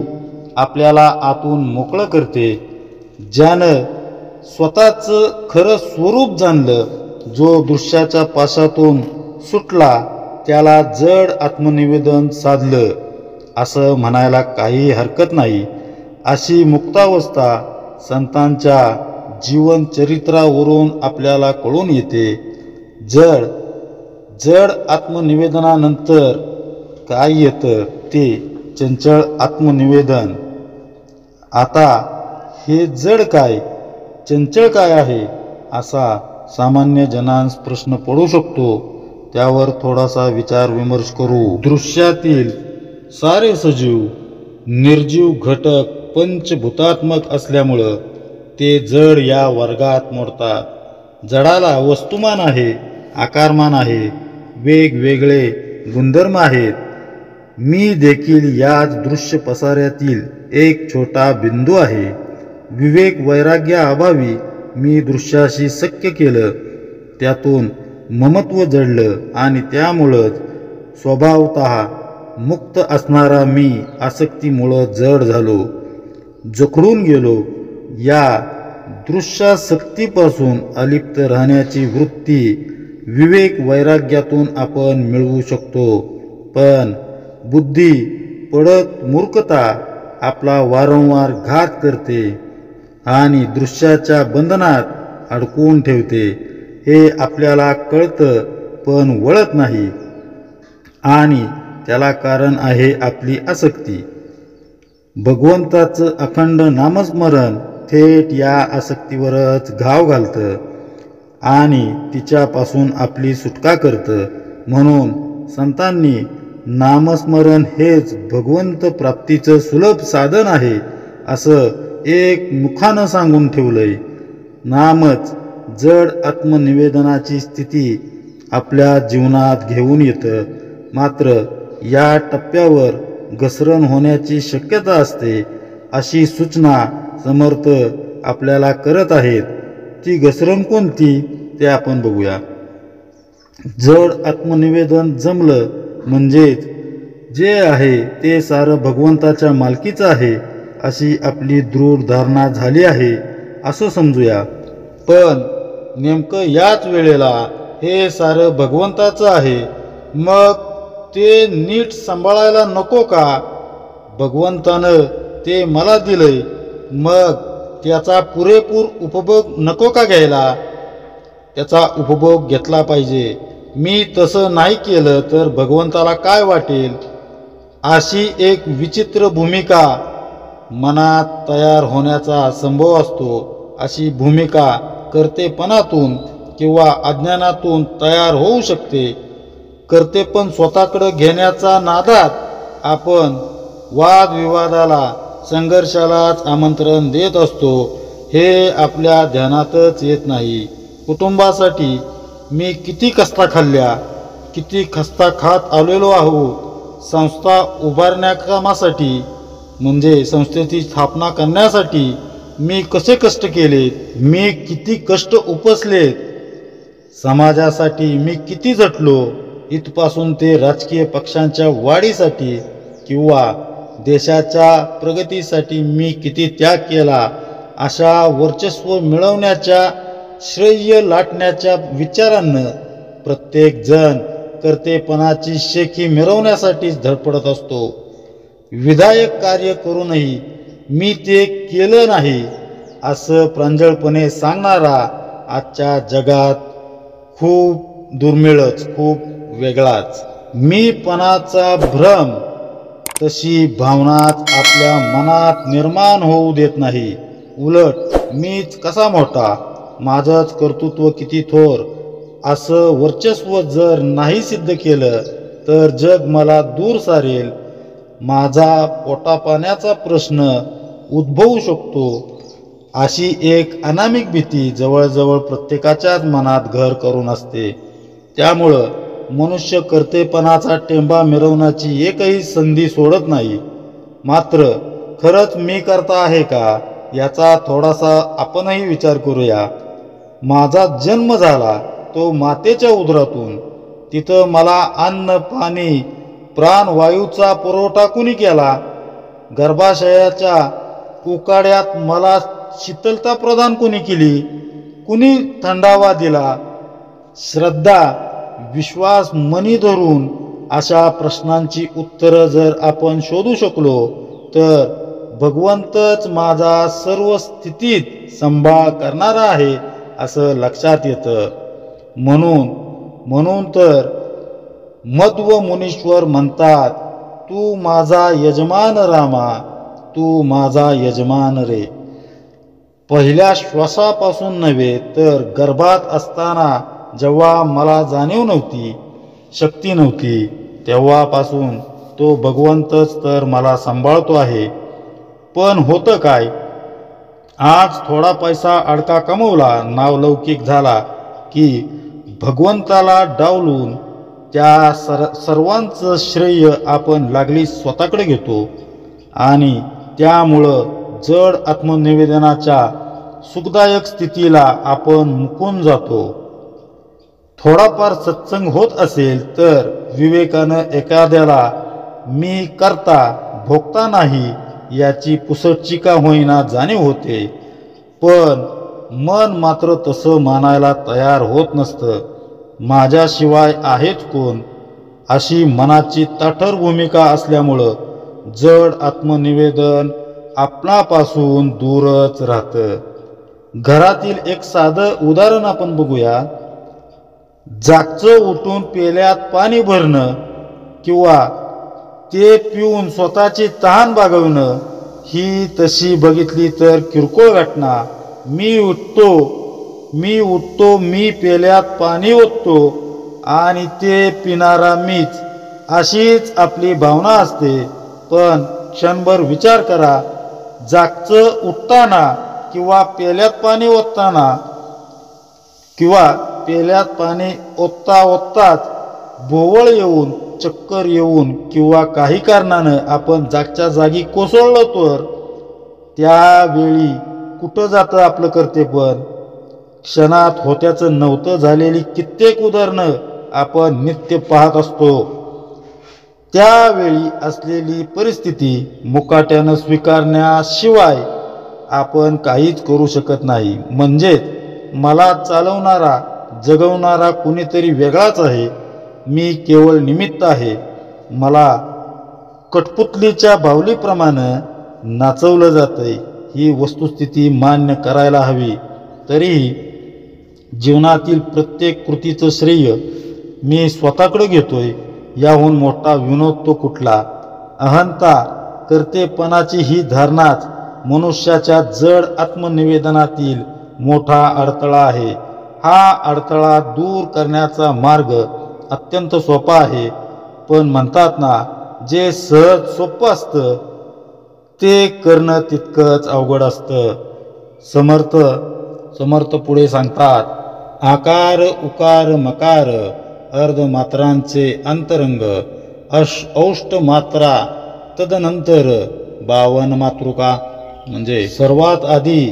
आपल्याला आतून मोकळं करते. ज्यानं स्वतःचं खरं स्वरूप जाणलं, जो दृश्याच्या पाशातून सुटला, त्याला जड आत्मनिवेदन साधलं असं म्हणायला काही हरकत नाही. अशी मुक्तावस्था संतांच्या जीवनचरित्रावरून आपल्याला कळून येते. जड आत्मनिवेदनानंतर काय येतं ते चंचल आत्मनिवेदन. आता हे जड काय, चंचल काय आहे, असा सामान्य जनांस प्रश्न पडू शकतो. त्यावर थोडासा विचार विमर्श करू. दृश्यातील सारे सजीव निर्जीव घटक पंचभूतात्मक असल्यामुळं ते जड या वर्गात मोडतात. जडाला वस्तुमान आहे, आकारमान आहे, वेगवेगळे गुणधर्म आहेत. मी देखील याच दृश्य पसाऱ्यातील एक छोटा बिंदू आहे. विवेक वैराग्याअभावी मी दृश्याशी सख्य केलं, त्यातून ममत्व जडलं आणि त्यामुळंच स्वभावतः मुक्त असणारा मी आसक्तीमुळं जड झालो, जखडून गेलो. या दृश्यासक्तीपासून अलिप्त राहण्याची वृत्ती विवेक वैराग्यातून आपण मिळवू शकतो. पण बुद्धी पडत मूर्खता आपला वारंवार घात करते आणि दृश्याच्या बंधनात अडकवून ठेवते. हे आपल्याला कळतं पण वळत नाही, आणि त्याला कारण आहे आपली आसक्ती. भगवंताचं अखंड नामस्मरण थेट या आसक्तीवरच घाव घालतं आणि तिच्यापासून आपली सुटका करतं. म्हणून संतांनी नामस्मरण हेच भगवंत प्राप्तीचं सुलभ साधन आहे असं एक मुखानं सांगून ठेवलंय. नामच जड आत्मनिवेदनाची स्थिती आपल्या जीवनात घेऊन येतं. मात्र या टप्प्यावर घसरण होण्याची शक्यता असते, अशी सूचना समर्थ आपल्याला करत आहेत. ती घसरण कोणती ते आपण बघूया. जड आत्मनिवेदन जमलं म्हणजेच जे आहे ते सारं भगवंताच्या मालकीचं आहे अशी आपली दृढ धारणा झाली आहे असं समजूया. पण नेमकं याच वेळेला हे सारं भगवंताचं आहे, मग ते नीट सांभाळायला नको का? भगवंतानं ते मला दिलंय, मग त्याचा पुरेपूर उपभोग नको का घ्यायला? त्याचा उपभोग घेतला पाहिजे. मी तसं नाही केलं तर भगवंताला काय वाटेल, अशी एक विचित्र भूमिका मनात तयार होण्याचा संभव असतो. अशी भूमिका कर्तेपणातून किंवा अज्ञानातून तयार होऊ शकते. कर्तेपण स्वतःकडे घेण्याच्या नादात आपण वादविवादाला, संघर्षालाच आमंत्रण देत असतो. हे आपल्या ध्यानातच येत नाही. कुटुंबासाठी मी किती कष्टा खाल्ल्या, किती खस्ता खात आलेलो आहोत. संस्था उभारण्याकामासाठी म्हणजे संस्थेची स्थापना करण्यासाठी मी कसे कष्ट केलेत, मी किती कष्ट उपसलेत. समाजासाठी मी किती झटलो. इथपासून ते राजकीय पक्षांच्या वाढीसाठी किंवा देशाच्या प्रगतीसाठी मी किती त्याग केला. अशा वर्चस्व मिळवण्याच्या, श्रेय लाटण्याच्या विचारांना प्रत्येक जण कर्तेपणाची शेखी मिरवण्यासाठीच धडपडत असतो. विधायक कार्य करूनही मी ते केलं नाही असं प्रांजळपणे सांगणारा आजच्या जगात खूप दुर्मिळच, खूप वेगळाच. मीपणाचा भ्रम तशी भावनाच आपल्या मनात निर्माण होऊ देत नाही. उलट मीच कसा मोठा, माझंच कर्तृत्व किती थोर असं वर्चस्व जर नाही सिद्ध केलं तर जग मला दूर सारेल. माझा पोटापाण्याचा प्रश्न उद्भवू शकतो अशी एक अनामिक भीती जवळजवळ प्रत्येकाच्याच मनात घर करून असते. त्यामुळं मनुष्य कर्तेपणाचा टेंबा मिरवण्याची एकही संधी सोडत नाही. मात्र खरंच मी करता आहे का याचा थोडासा आपणही विचार करूया. माझा जन्म झाला तो मातेच्या उदरातून. तिथं मला अन्न, पाणी, प्राणवायूचा पुरवठा कुणी केला? गर्भाशयाच्या उकाड्यात मला शीतलता प्रदान कुणी केली? कुणी थंडावा दिला? श्रद्धा, विश्वास मनी धरून अशा प्रश्नांची उत्तरं जर आपण शोधू शकलो तर भगवंतच माझा सर्व स्थितीत सांभाळ करणारा आहे असं लक्षात येतं. म्हणून तर मध्व मुनीश्वर म्हणतात, तू माझा यजमान रामा, तू माझा यजमान रे. पहिल्या श्वासापासून नव्हे तर गर्भात असताना जेव्हा मला जाणीव नव्हती, शक्ती नव्हती, तेव्हापासून तो भगवंतच तर मला सांभाळतो आहे. पण होतं काय, आज थोडा पैसा अडका कमवला, नावलौकिक झाला की भगवंताला डावलून त्या सर्वांचं श्रेय आपण लागली स्वतःकडे घेतो आणि त्यामुळं जड आत्मनिवेदनाच्या सुखदायक स्थितीला आपण मुकून जातो. थोडाफार सत्संग होत असेल तर विवेकानं एखाद्याला मी करता भोगता नाही याची पुसटची का होईना जाणीव होते. पण मन मात्र तसं मानायला तयार होत नसतं. माझ्याशिवाय आहेच कोण अशी मनाची ताठर भूमिका असल्यामुळं जड आत्मनिवेदन आपणापासून दूरच राहतं. घरातील एक साधं उदाहरण आपण बघूया. जागचं उठून पेल्यात पाणी भरणं किंवा ते पिऊन स्वतःची तहान भागवणं ही तशी बघितली तर किरकोळ घटना. मी उठतो, मी पेल्यात पाणी ओततो आणि ते पिणारा मीच, अशीच आपली भावना असते. पण क्षणभर विचार करा, जागचं उठताना किंवा पेल्यात पाणी ओतताना किंवा पेल्यात पाणी ओतताच भोवळ येऊन, चक्कर येऊन किंवा काही कारणानं आपण जागच्या जागी कोसळलो तर त्यावेळी कुठं जातं आपलं कर्तेपण? क्षणात होत्याचं नव्हतं झालेली कित्येक उदाहरणं आपण नित्य पाहत असतो. त्यावेळी असलेली परिस्थिती मुकाट्यानं स्वीकारण्याशिवाय आपण काहीच करू शकत नाही. म्हणजेच मला चालवणारा, जगवणारा कुणीतरी वेगळाच आहे, मी केवळ निमित्त आहे. मला कठपुतलीच्या बाहुलीप्रमाणे नाचवलं जातंय ही वस्तुस्थिती मान्य करायला हवी. तरीही जीवनातील प्रत्येक कृतीचं श्रेय मी स्वतःकडे घेतोय याहून मोठा विनोद तो कुठला? अहंता, कर्तेपणाची ही धारणाच मनुष्याच्या जड आत्मनिवेदनातील मोठा अडथळा आहे. हा अडथळा दूर करण्याचा मार्ग अत्यंत सोपा आहे. पण म्हणतात ना, जे सहज सोपं असतं ते करणं तितकंच अवघड असतं. समर्थ पुढे सांगतात, आकार उकार मकार अर्धमात्रांचे अंतरंग औष्ट मात्रा तदनंतर 52 मातृका. म्हणजे सर्वात आधी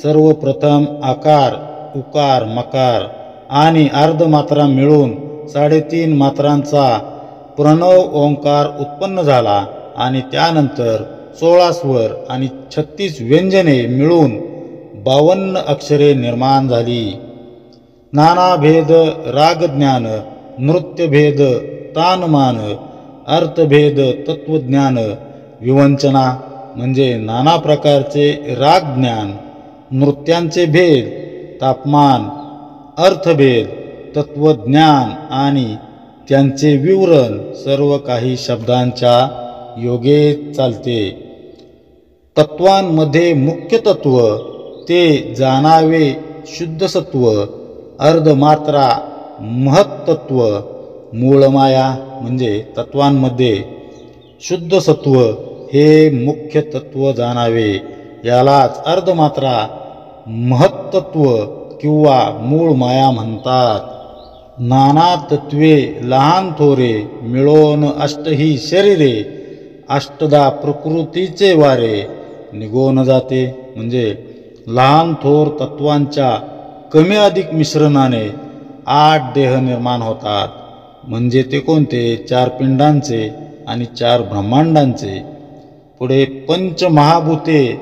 सर्वप्रथम आकार, उकार, मकार आणि अर्धमात्रा मिळून 3.5 मात्रांचा प्रणव ओंकार उत्पन्न झाला आणि त्यानंतर 16 स्वर आणि 36 व्यंजने मिळून 52 अक्षरे निर्माण झाली. नानाभेद रागज्ञान, नृत्यभेद तानमान, अर्थभेद तत्वज्ञान, विवंचना म्हणजे नाना प्रकारचे रागज्ञान, नृत्यांचे भेद तापमान, अर्थभेद तत्वज्ञान आणि त्यांचे विवरण सर्व काही शब्दांच्या योगे चालते. तत्वांमध्ये मुख्य तत्व ते जाणावे शुद्ध सत्व, अर्धमात्रा महत्तत्व, मूळमाया म्हणजे तत्वांमध्ये शुद्ध सत्व हे मुख्य तत्व जाणावे, यालाच अर्धमात्रा महत्तत्व किंवा मूळ माया म्हणतात. नाना तत्वे लहान थोरे मिळून अष्टही शरीरे, अष्टदा प्रकृतीचे वारे निघून जाते. म्हणजे लहान थोर तत्वांच्या कमी अधिक मिश्रणाने 8 देह निर्माण होतात. म्हणजे ते कोणते? 4 पिंडांचे आणि 4 ब्रह्मांडांचे. पुढे पंचमहाभूते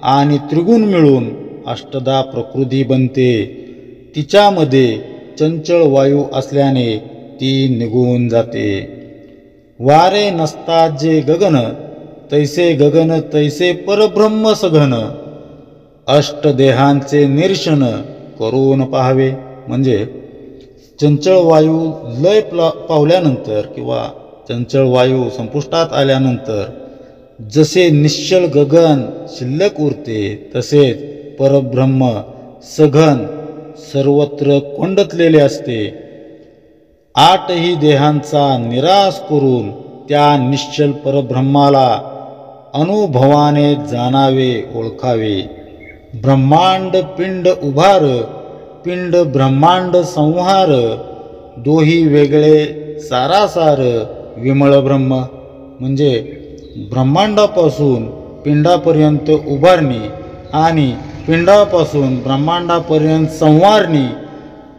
आणि त्रिगुण मिळून अष्टदा प्रकृती बनते. तिच्यामध्ये चंचल वायू असल्याने ती निघून जाते. वारे नसतात जे गगन, तैसे गगन तैसे परब्रह्म सघन, अष्टदेहांचे निरीक्षण करून पाहावे. म्हणजे चंचल वायू लय पावल्यानंतर किंवा चंचल वायू संपुष्टात आल्यानंतर जसे निश्चल गगन शिल्लक उरते, तसेच परब्रह्म सघन सर्वत्र कोंडतलेले असते. 8ही देहांचा निराश करून त्या निश्चल परब्रह्माला अनुभवाने जाणावे, ओळखावे. ब्रह्मांड पिंड उभार, पिंड ब्रह्मांड संहार, दोही वेगळे सारासार विमळ ब्रह्म. म्हणजे ब्रह्मांडापासून पिंडापर्यंत उभारणी आणि पिंडापासून ब्रह्मांडापर्यंत संवारणी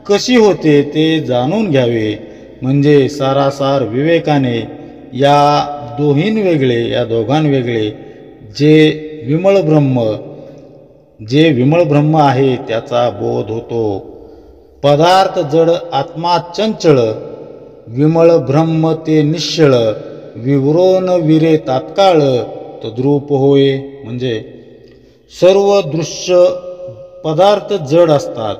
कशी होते ते जाणून घ्यावे. म्हणजे सारासार विवेकाने या दोघांवेगळे जे विमळ ब्रह्म आहे त्याचा बोध होतो. पदार्थ जड आत्मा चंचळ, विमळ ब्रह्म ते निश्चळ, विवरोन विरे तात्काळ तद्रूप होय. म्हणजे सर्व दृश्य पदार्थ जड असतात,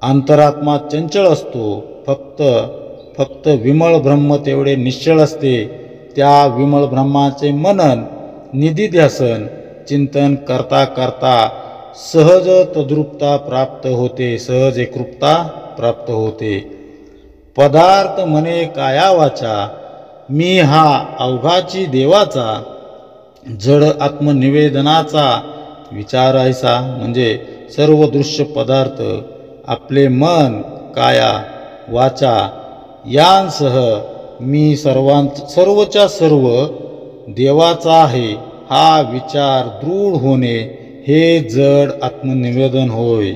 अंतरात्मा चंचळ असतो. फक्त विमळ ब्रह्म तेवढे निश्चळ असते. त्या विमळ ब्रह्माचे मनन निधिध्यासन चिंतन करता करता सहज तद्रूपता प्राप्त होते, सहज एकरूपता प्राप्त होते. पदार्थ मने काया वाचा, मी हा अवघाची देवाचा, जड आत्मनिवेदनाचा विचार ऐसा. म्हणजे सर्व दृश्य पदार्थ आपले मन, काया, वाचा यांसह मी सर्वच्या सर्व देवाचा आहे हा विचार दृढ होणे हे जड आत्मनिवेदन होय.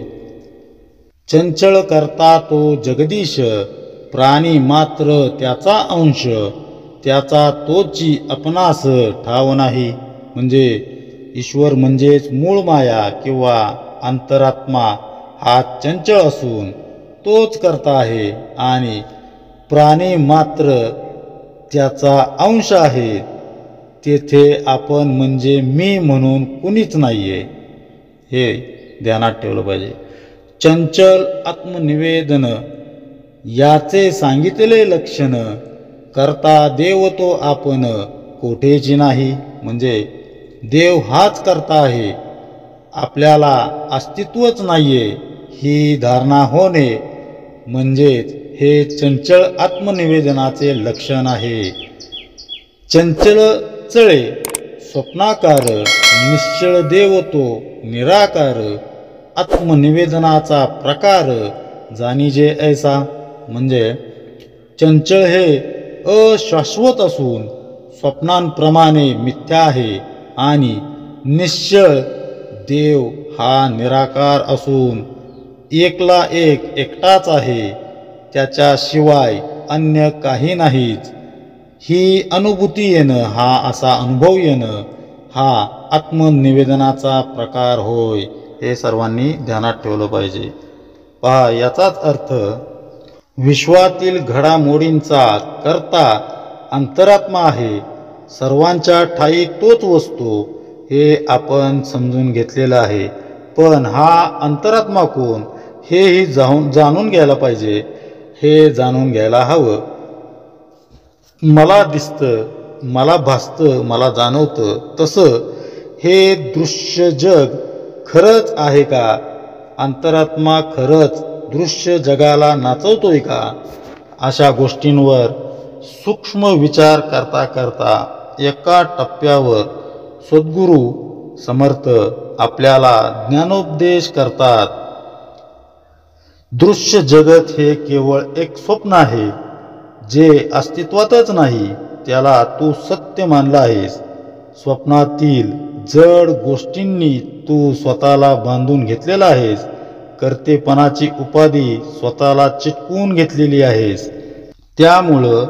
चंचल करता तो जगदीश, प्राणी मात्र त्याचा अंश, त्याचा तोची आपणास ठाव नाही. म्हणजे ईश्वर म्हणजेच मूळ माया किंवा अंतरात्मा हा चंचल असून तोच करता आहे आणि प्राणी मात्र त्याचा अंश आहे. तेथे आपण म्हणजे मी म्हणून कुणीच नाहीये, हे ध्यानात ठेवलं पाहिजे. चंचल आत्मनिवेदन याचे सांगितले लक्षण, करता देव तो आपण कोठेची नाही. म्हणजे देव हाच करता आहे, आपल्याला अस्तित्वच नाहीये ही धारणा होणे म्हणजेच हे चंचल आत्मनिवेदनाचे लक्षण आहे. चंचल चळे स्वप्नाकार, निश्चळ देव तो निराकार, आत्मनिवेदनाचा प्रकार जाणीजे ऐसा. म्हणजे चंचल हे अशाश्वत असून स्वप्नांप्रमाणे मिथ्या आहे आणि निश्चळ देव हा निराकार असून एकला एकटाच आहे, त्याच्याशिवाय अन्य काही नाहीच. ही अनुभूती येणं, हा असा अनुभव येणं हा आत्मनिवेदनाचा प्रकार होय. हे सर्वांनी ध्यानात ठेवलं पाहिजे. पहा, याचाच अर्थ विश्वातील घडामोडींचा करता अंतरात्मा आहे, सर्वांच्या ठाई तोच वस्तू, हे आपण समजून घेतलेलं आहे. पण हा अंतरात्मा कोण हेही जाणून घ्यायला पाहिजे. हे जाणून घ्यायला हवं. मला दिसतं, मला भासतं, मला जाणवतं, तसं हे दृश्य जग खरंच आहे का? अंतरात्मा खरंच दृश्य जगाला नाचवतोय का? अशा गोष्टींवर सूक्ष्म विचार करता करता एका टप्प्यावर सद्गुरू समर्थ आपल्याला ज्ञानोपदेश करतात. दृश्य जगत हे केवळ एक स्वप्न आहे जे अस्तित्वातच नाही, त्याला तू सत्य मानला आहेस. स्वप्नातील जड गोष्टींनी तू स्वतःला बांधून घेतलेला आहेस. कर्तेपणाची उपाधी स्वतःला चिटकवून घेतलेली आहेस. त्यामुळं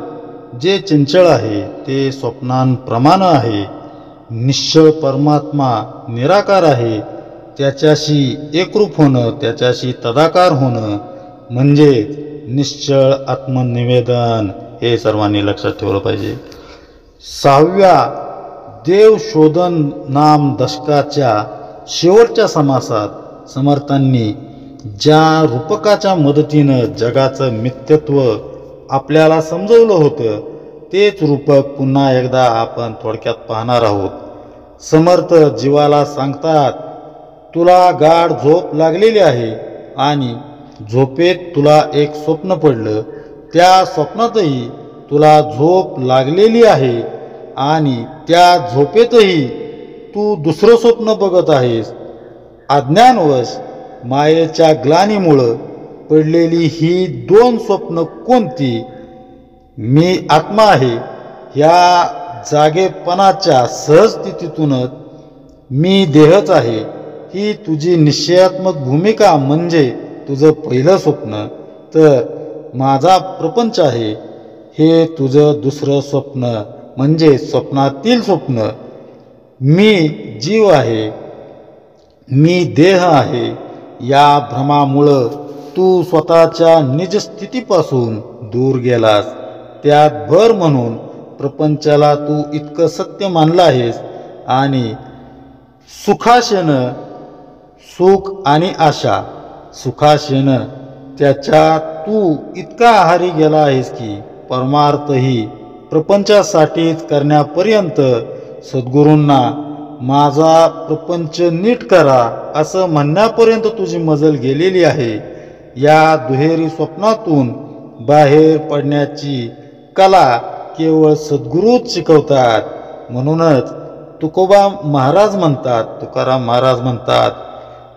जे चंचल आहे ते स्वप्नांप्रमाणे आहे. निश्चळ परमात्मा निराकार आहे. त्याच्याशी एकरूप होणं, त्याच्याशी तदाकार होणं म्हणजे निश्चळ आत्मनिवेदन. हे सर्वांनी लक्षात ठेवलं पाहिजे. 6व्या देवशोधन नाम दशकाच्या शेवटच्या समासात समर्थांनी ज्या रूपकाच्या मदतीनं जगाचं मिथ्यत्व आपल्याला समजवलं होतं तेच रूपक पुन्हा एकदा आपण थोडक्यात पाहणार आहोत. समर्थ जीवाला सांगतात, तुला गाढ झोप लागलेली आहे आणि झोपेत तुला एक स्वप्न पडलं. त्या स्वप्नातही तुला झोप लागलेली आहे आणि त्या झोपेतही तू दुसरं स्वप्न बघत आहेस. अज्ञानवश मायेच्या ग्लानीमुळं पडलेली ही 2 स्वप्न कोणती? मी आत्मा आहे ह्या जागेपणाच्या सहजस्थितीतूनच मी देहच आहे ही तुझी निश्चयात्मक भूमिका म्हणजे तुझं पहिलं स्वप्न, तर माझा प्रपंच आहे हे तुझं दुसरं स्वप्न म्हणजे स्वप्नातील स्वप्न. मी जीव आहे, मी देह आहे या भ्रमामुळं तू स्वतःच्या निजस्थितीपासून दूर गेलास. त्यात भर म्हणून प्रपंचाला तू इतकं सत्य मानलं आहेस आणि सुखाशेनं सुख आणि आशा सुखाशेनं त्याच्या तू इतका आहारी गेला आहेस की परमार्थही प्रपंचासाठीच करण्यापर्यंत सद्गुरूंना माझा प्रपंच नीट करा असं म्हणण्यापर्यंत तुझी मजल गेलेली आहे. या दुहेरी स्वप्नातून बाहेर पडण्याची कला केवळ सद्गुरूच शिकवतात. म्हणूनच तुकोबा महाराज म्हणतात, तुकाराम महाराज म्हणतात,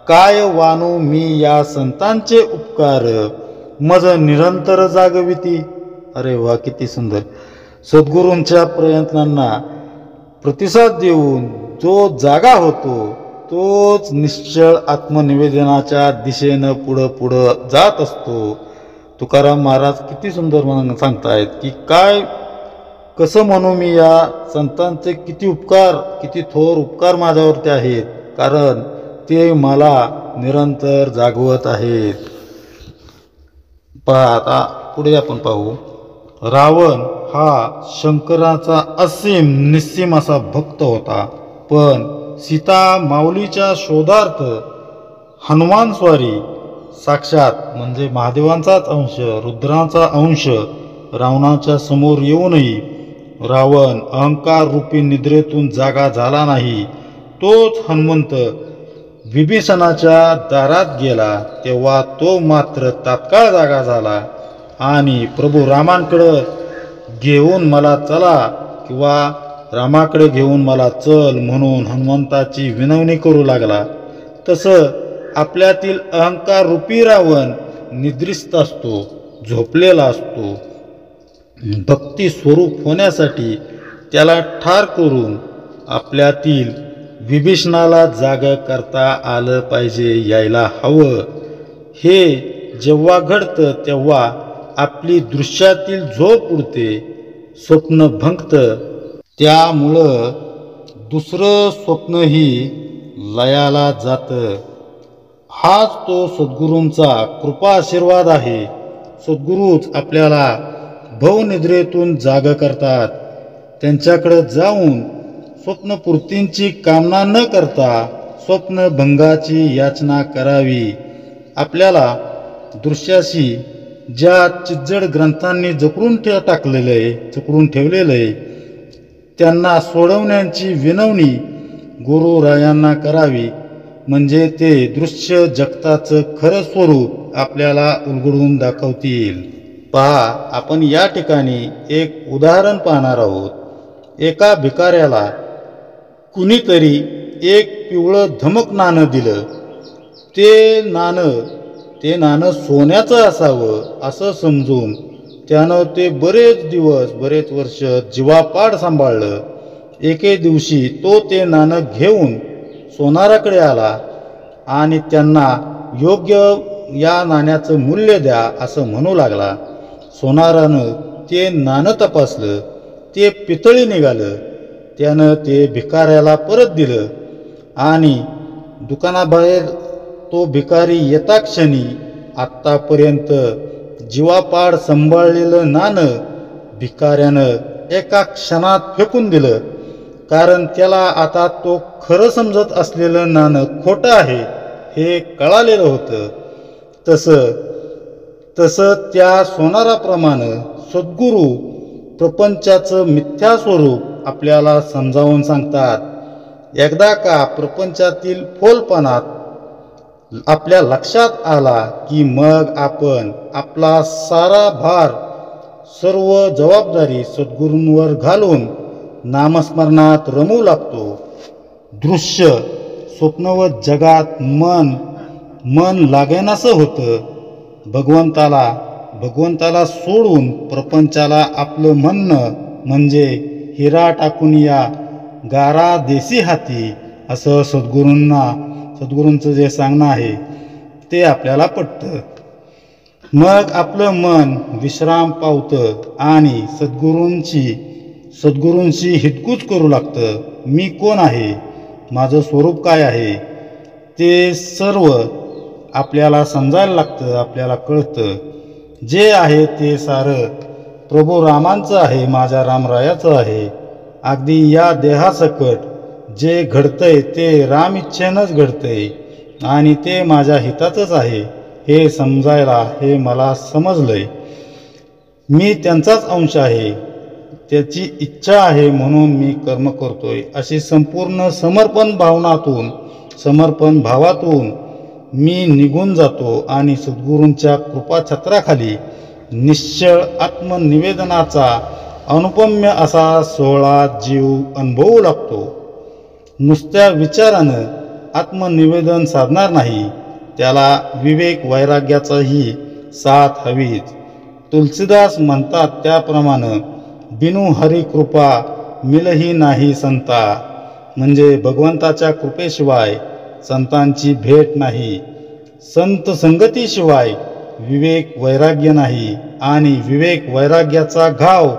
काय वानू मी या संतांचे उपकार मज निरंतर जागविती. अरे वा, किती सुंदर. सद्गुरूंच्या प्रयत्नांना प्रतिसाद देऊन जो जागा होतो तोच निश्चळ आत्मनिवेदनाच्या दिशेनं पुढं जात असतो. तुकाराम महाराज किती सुंदर म्हणून सांगतायत की काय कसं म्हणू मी या संतांचे किती उपकार, किती थोर उपकार माझ्यावरती आहेत, कारण ते मला निरंतर जागवत आहेत. पहा आता पुढे आपण पाहू. रावण हा शंकराचा असीम निस्सीम असा भक्त होता, पण सीता माऊलीच्या शोधार्थ हनुमान स्वारी साक्षात म्हणजे महादेवांचाच अंश, रुद्रांचा अंश रावणाच्या समोर येऊनही रावण अहंकार रूपी निद्रेतून जागा झाला नाही. तोच हनुमंत विभीषणाच्या दारात गेला तेव्हा तो मात्र तात्काळ जागा झाला आणि प्रभू रामांकडे घेऊन मला चला किंवा रामाकडे घेऊन मला चल म्हणून हनुमंताची विनवणी करू लागला. तसं आपल्यातील अहंकार रूपी रावण निद्रिस्त असतो, झोपलेला असतो. भक्ती स्वरूप होण्यासाठी त्याला ठार करून आपल्यातील विभीषणाला जागा करता आलं पाहिजे, यायला हवं. हे जेव्हा घडतं तेव्हा आपली दृश्यातील झोप उडते, स्वप्न भंगतं. त्यामुळं दुसरं स्वप्नही लयाला जातं. हाच तो सद्गुरूंचा कृपा आशीर्वाद आहे. सद्गुरूच आपल्याला भवनिद्रेतून जाग करतात. त्यांच्याकडे जाऊन स्वप्नपूर्तींची कामना न करता स्वप्नभंगाची याचना करावी. आपल्याला दृश्याशी ज्या चिज्जड ग्रंथांनी जकरून ठेवलेलं आहे त्यांना सोडवण्याची विनवणी गुरुरायांना करावी, म्हणजे ते दृश्य जगताचं खरं स्वरूप आपल्याला उलगडून दाखवतील. पहा, आपण या ठिकाणी एक उदाहरण पाहणार आहोत. एका भिकाऱ्याला कुणीतरी एक पिवळं धमक नाणं दिलं. ते नाणं सोन्याचं असावं असं समजून त्यानं ते बरेच वर्ष जीवापाड सांभाळलं. एके दिवशी तो ते नाणं घेऊन सोनाराकडे आला आणि त्यांना योग्य या नाण्याचं मूल्य द्या असं म्हणू लागला. सोनारानं ते नाणं तपासलं. ते पितळी निघालं. त्यानं ते भिकाऱ्याला परत दिलं आणि दुकानाबाहेर तो भिकारी येता क्षणी आत्तापर्यंत जीवापाड सांभाळलेलं नाणं भिकाऱ्यानं एका क्षणात फेकून दिलं. कारण त्याला आता तो खरं समजत असलेलं नाणं खोटं आहे हे कळालेलं होतं. तसं त्या सोनाराप्रमाणे सद्गुरू प्रपंचाचं मिथ्या स्वरूप आपल्याला समजावून सांगतात. एकदा का प्रपंचातील फोलपणात आपल्या लक्षात आला की मग आपण आपला सारा भार, सर्व जबाबदारी सद्गुरूंवर घालून नामस्मरणात रमू लागतो. दृश्य स्वप्नवत जगात मन लागेनासं होतं. भगवंताला सोडून प्रपंचाला आपलं म्हणणं म्हणजे हिरा टाकून या गारा देसी हाती असं सद्गुरूंचं जे सांगणं आहे ते आपल्याला पटतं. मग आपलं मन विश्राम पावतं आणि सद्गुरूंशी हितगुज करू लागतं. मी कोण आहे, माझं स्वरूप काय आहे ते सर्व आपल्याला समजायला लागतं. आपल्याला कळतं जे आहे ते सारं प्रभू रामांचं आहे, माझ्या रामरायाचं आहे. अगदी या देहासकट जे घडतंय ते राम इच्छेनंच घडतंय आणि ते माझ्या हिताचंच आहे हे समजायला हे मला समजलंय. मी त्यांचाच अंश आहे, त्याची इच्छा आहे म्हणून मी कर्म करतोय. अशी संपूर्ण समर्पण भावातून मी निघून जातो आणि सद्गुरूंच्या कृपाछत्राखाली निश्चळ आत्मनिवेदनाचा अनुपम्य असा सोहळा जीव अनुभवू लागतो. नुसत्या विचारानं आत्मनिवेदन साधणार नाही, त्याला विवेक वैराग्याचाही साथ हवीच. तुलसीदास म्हणतात त्याप्रमाणे बिनु हरी कृपा मिलही नाही संता, म्हणजे भगवंताच्या कृपेशिवाय संतांची भेट नाही. संत संगतीशिवाय विवेक वैराग्य नाही आणि विवेक वैराग्याचा घाव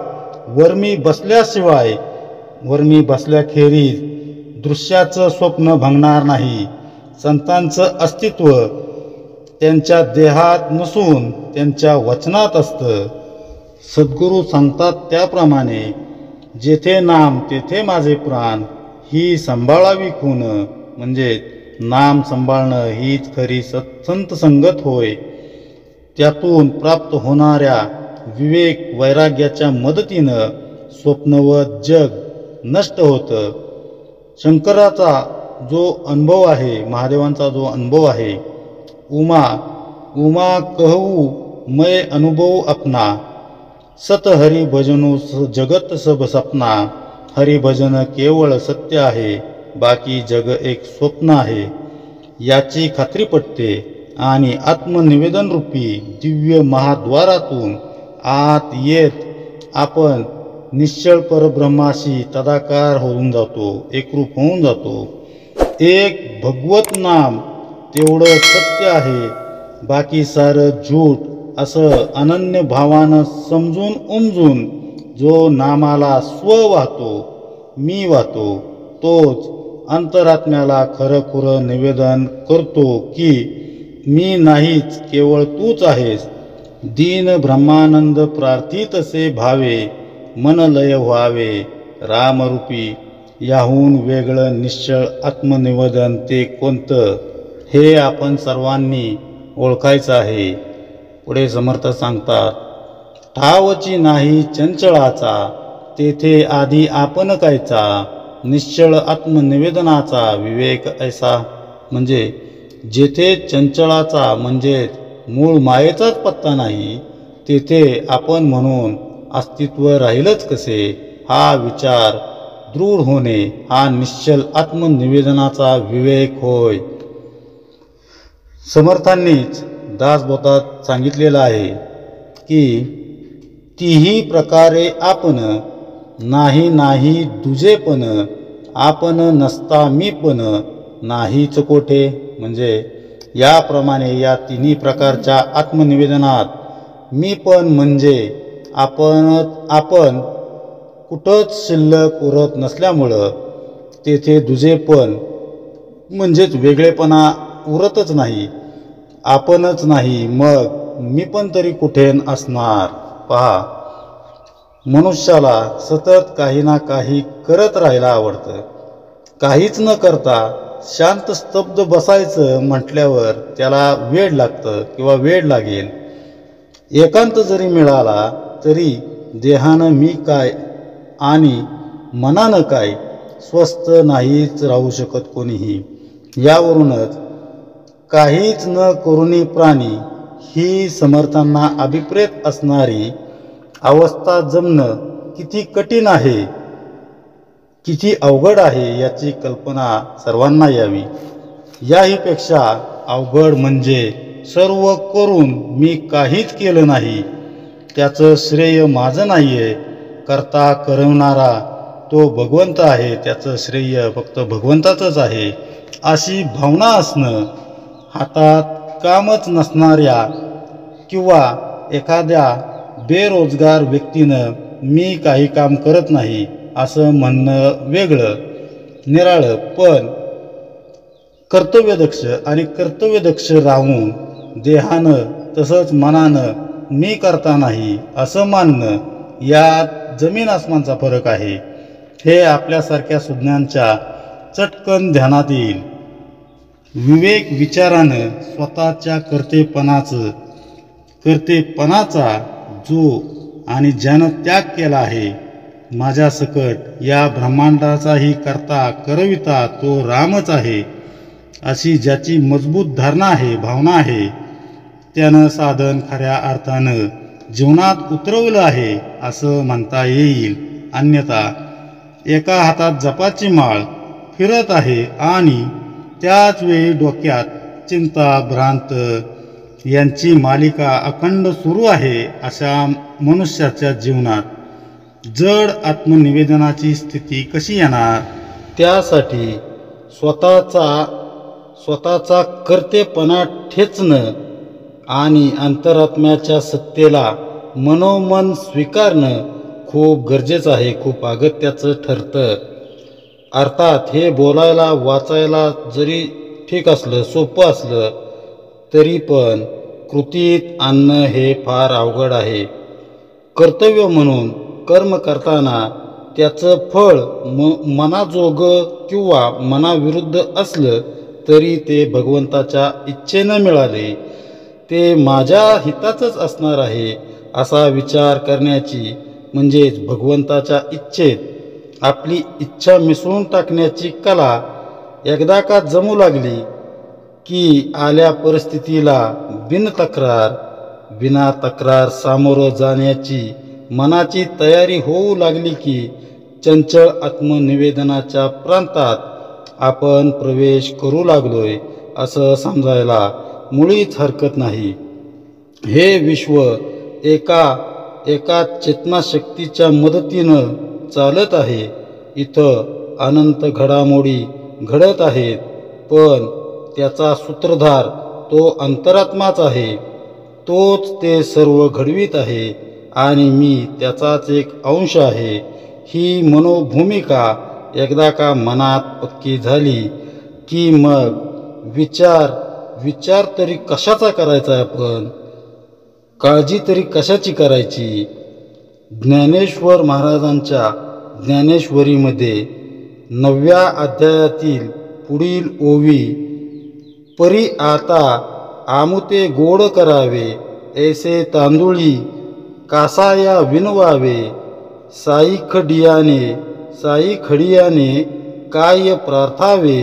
वर्मी बसल्याखेरीज दृश्याचं स्वप्न भंगणार नाही. संतांचं अस्तित्व त्यांच्या देहात नसून त्यांच्या वचनात असतं. सद्गुरू सांगतात त्याप्रमाणे जेथे नाम तेथे माझे प्राण ही सांभाळावी खूण, म्हणजे नाम सांभाळणं हीच खरी संत संगत होय. त्यातून प्राप्त होणाऱ्या विवेक वैराग्याच्या मदतीनं स्वप्नवत जग नष्ट होतं. शंकराचा जो अनुभव आहे, महादेवांचा जो अनुभव आहे, उमा कहू मैं अनुभव अपना, सत हरि भजनो जगत सब सपना. हरिभजन केवळ सत्य आहे, बाकी जग एक स्वप्न आहे याची खात्री पटते आणि आत्मनिवेदन रूपी दिव्य महाद्वारातून आत येत आपण निश्चळ परब्रह्माशी तदाकार होऊन जातो, एकरूप होऊन जातो. एक भगवत नाम तेवढं सत्य आहे, बाकी सारं झूट असं अनन्य भावानं समजून उमजून जो नामाला मी वाहतो तोच अंतरात्म्याला खरं निवेदन करतो की मी नाहीच, केवळ तूच आहेस. दीन ब्रह्मानंद प्रार्थितसे भावे, मन लय व्हावे रामरूपी. याहून वेगळं निश्चळ आत्मनिवेदन ते कोणतं हे आपण सर्वांनी ओळखायचं आहे. पुढे समर्थ सांगतात, ठावची नाही चंचळाचा, तेथे आधी आपण कायचा, निश्चळ आत्मनिवेदनाचा विवेक ऐसा. म्हणजे जेथे चंचळाचा म्हणजे मूळ मायेचाच पत्ता नाही, तेथे आपण म्हणून अस्तित्व राहीलच कसे, हा विचार दृढ होणे हा निश्चल आत्मनिवेदनाचा विवेक होय. समर्थांनीच दासबोधात सांगितलेलं आहे की तीही प्रकारे आपण नाही नाही दुजेपण, आपण नसता मीपण नाहीच कोठे. म्हणजे याप्रमाणे या तिन्ही प्रकारच्या आत्मनिवेदनात मी पण म्हणजे आपण कुठंच शिल्लक उरत नसल्यामुळं तेथे दुजेपण म्हणजेच वेगळेपणा उरतच नाही. आपणच नाही मग मी पण तरी कुठे असणार. पहा, मनुष्याला सतत काही ना काही करत राहायला आवडतं. काहीच न करता शांत स्तब्ध बसायचं म्हटल्यावर त्याला वेळ लागतं किंवा वेळ लागेल. एकांत जरी मिळाला तरी देहानं मी काय आणि मनानं काय स्वस्थ नाहीच राहू शकत कोणीही. यावरूनच काहीच न करुणी प्राणी ही समर्थांना अभिप्रेत असणारी अवस्था जमणं किती कठीण आहे, किती अवघड आहे याची कल्पना सर्वांना यावी. याहीपेक्षा अवघड म्हणजे सर्व करून मी काहीच केलं नाही, त्याचं श्रेय माझं नाही आहे, करता करवणारा तो भगवंत आहे, त्याचं श्रेय फक्त भगवंताचंच आहे, अशी भावना असणं. हातात कामच नसणाऱ्या किंवा एखाद्या बेरोजगार व्यक्तीनं मी काही काम करत नाही असं म्हणणं वेगळं निराळं, पण कर्तव्यदक्ष आणि कर्तव्यदक्ष राहून देहानं तसंच मनानं मी करता नाही असं मानणं यात जमीन आसमानचा फरक आहे. हे आपल्यासारख्या सुज्ञांच्या चटकन ध्यानात येईल. विवेक विचारानं स्वतःच्या कर्तेपणाचा जो आणि ज्यानं त्याग केला आहे, माझ्या सकट या ब्रह्मांडाचाही करता करविता तो रामच आहे, अशी ज्याची मजबूत धारणा आहे, भावना आहे, त्यानं साधन खऱ्या अर्थानं जीवनात उतरवलं आहे असं म्हणता येईल. अन्यथा एका हातात जपाची माळ फिरत आहे आणि त्याच वेळी डोक्यात चिंता भ्रांत यांची मालिका अखंड सुरू आहे, अशा मनुष्याच्या जीवनात जड आत्मनिवेदनाची स्थिती कशी येणार. त्यासाठी स्वतःचा कर्तेपणा ठेचणं आणि अंतरात्म्याच्या सत्तेला मनोमन स्वीकारणं खूप गरजेचं आहे, खूप अगत्याचं ठरतं. अर्थात हे बोलायला वाचायला जरी ठीक असलं, सोपं असलं, तरी पण कृतीत आणणं हे फार अवघड आहे. कर्तव्य म्हणून कर्म करताना त्याचं फळ मनाजोगं किंवा मनाविरुद्ध असलं तरी ते भगवंताच्या इच्छेनं मिळाले, ते माझ्या हिताचंच असणार आहे असा विचार करण्याची म्हणजेच भगवंताच्या इच्छेत आपली इच्छा मिसळून टाकण्याची कला एकदा का जमू लागली की आल्या परिस्थितीला विना तक्रार सामोरं जाण्याची मनाची तयारी होऊ लागली की चंचल आत्मनिवेदनाच्या प्रांतात आपण प्रवेश करू लागलोय असं समजायला मुळीच हरकत नाही. हे विश्व एका चेतनाशक्तीच्या मदतीनं चालत आहे. इथं अनंत घडामोडी घडत आहेत, पण त्याचा सूत्रधार तो अंतरात्माच आहे. तोच ते सर्व घडवीत आहे आणि मी त्याचाच एक अंश आहे. ही मनोभूमिका एकदा का मनात पक्की झाली की मग विचार तरी कशाचा करायचा, आपण काळजी तरी कशाची करायची. ज्ञानेश्वर महाराजांच्या ज्ञानेश्वरीमध्ये 9व्या अध्यायातील पुढील ओवी, परी आता आमुते गोड करावे ऐसे तांदुळी कासाया विनवावे, साई खडियाने काय प्रार्थावे.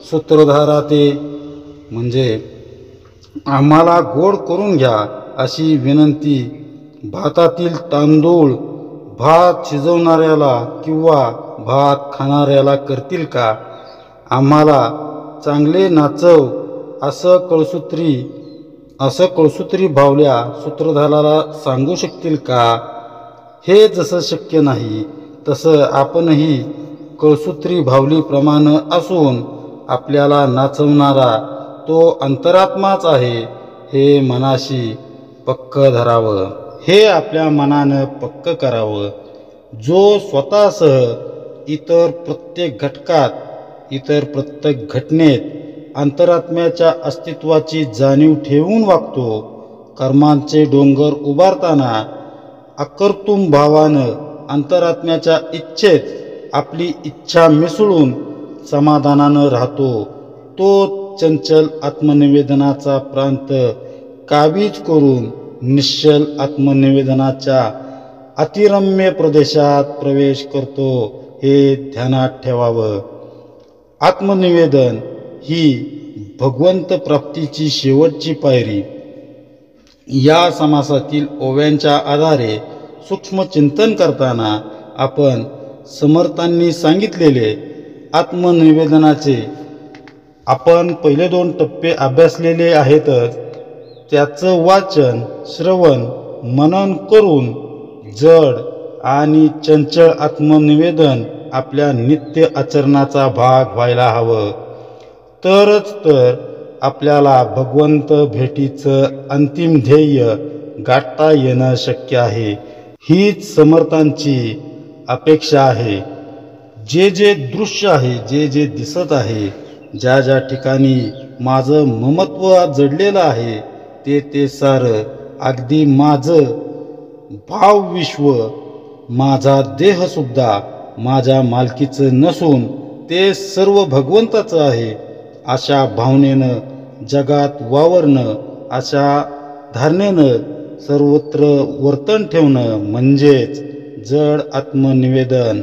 सूत्रधारा ते म्हणजे आम्हाला गोड करून घ्या अशी विनंती भातातील तांदूळ भात शिजवणाऱ्याला किंवा भात खाणाऱ्याला करतील का? आम्हाला चांगले नाचव असं कळसूत्री भावल्या सूत्रधाराला सांगू शकतील का? हे जसं शक्य नाही तसं आपणही कळसूत्री भावलीप्रमाणे असून आपल्याला नाचवणारा तो अंतरात्माच आहे हे मनाशी पक्क धरावं. हे आपल्या मनानं पक्क करावं. जो स्वतःसह इतर प्रत्येक घटकात, इतर प्रत्येक घटनेत अंतरात्म्याच्या अस्तित्वाची जाणीव ठेवून वागतो. कर्मांचे डोंगर उभारताना अकर्तुम भावानं अंतरात्म्याच्या इच्छेत आपली इच्छा मिसळून समाधानानं राहतो. तो चंचल आत्मनिवेदनाचा प्रांत काबीज करून निश्चल आत्मनिवेदनाच्या अतिरम्य प्रदेशात प्रवेश करतो. हे ध्यानात ठेवावं. आत्मनिवेदन ही भगवंत प्राप्तीची शेवटची पायरी. या समासातील ओव्यांच्या आधारे सूक्ष्म चिंतन करताना आपण समर्थांनी सांगितलेले आत्मनिवेदनाचे आपण पहिले 2 टप्पे अभ्यासलेले आहेतच. त्याचं वाचन, श्रवण, मनन करून जड आणि चंचल आत्मनिवेदन आपल्या नित्य आचरणाचा भाग व्हायला हवं. तरच तर आपल्याला भगवंत भेटीचं अंतिम ध्येय गाठता येणं शक्य आहे. हीच समर्थांची अपेक्षा आहे. जे दृश्य आहे, जे दिसत आहे, ज्या ठिकाणी माझं ममत्व जडलेलं आहे ते सारं अगदी माझं भावविश्व, माझा देहसुद्धा माझ्या मालकीचं नसून ते सर्व भगवंताचं आहे अशा भावनेनं जगात वावरणं, अशा धारणेनं सर्वत्र वर्तन ठेवणं म्हणजेच जड आत्मनिवेदन.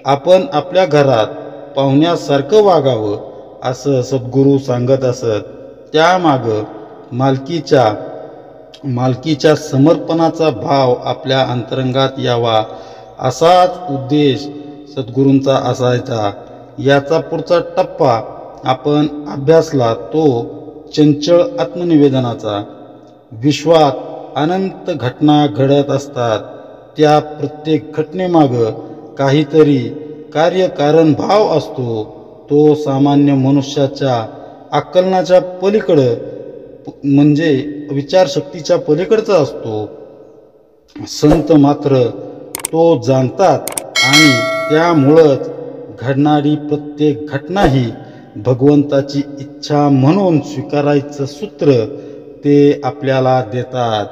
आपण आपल्या घरात पाहुण्यासारखं वागावं असं सद्गुरू सांगत असत. त्यामागं मालकीच्या समर्पणाचा भाव आपल्या अंतरंगात यावा असाच उद्देश सद्गुरूंचा असायचा. याचा पुढचा टप्पा आपण अभ्यासला तो चंचल आत्मनिवेदनाचा. विश्वात अनंत घटना घडत असतात. त्या प्रत्येक घटनेमागं काहीतरी कार्यकारण भाव असतो. तो सामान्य मनुष्याच्या आकलनाच्या पलीकडं म्हणजे विचारशक्तीच्या पलीकडचा असतो. संत मात्र तो जाणतात आणि त्यामुळंच घडणारी प्रत्येक घटना ही भगवंताची इच्छा म्हणून स्वीकारायचं सूत्र ते आपल्याला देतात.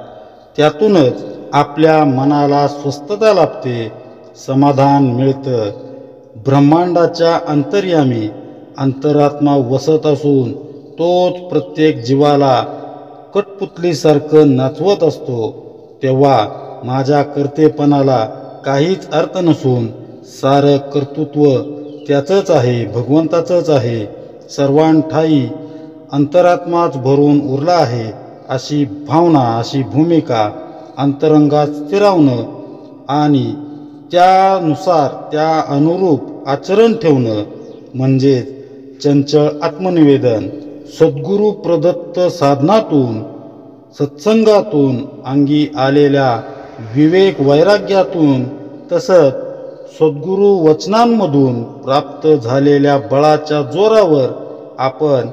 त्यातूनच आपल्या मनाला स्वस्थता लाभते, समाधान मिळतं. ब्रह्मांडाच्या अंतर्यामी अंतरात्मा वसत असून तोच प्रत्येक जीवाला कठपुतलीसारखं नाचवत असतो. तेव्हा माझ्या कर्तेपणाला काहीच अर्थ नसून सारं कर्तृत्व त्याचंच आहे, भगवंताचंच आहे. सर्वांठाई अंतरात्माच भरून उरला आहे अशी भावना, अशी भूमिका अंतरंगात स्थिरावणं आणि त्यानुसार त्या अनुरूप आचरण ठेवणं म्हणजेच चंचल आत्मनिवेदन. सद्गुरू प्रदत्त साधनातून, सत्संगातून, अंगी आलेल्या विवेक वैराग्यातून तसंच सद्गुरू वचनांमधून प्राप्त झालेल्या बळाच्या जोरावर आपण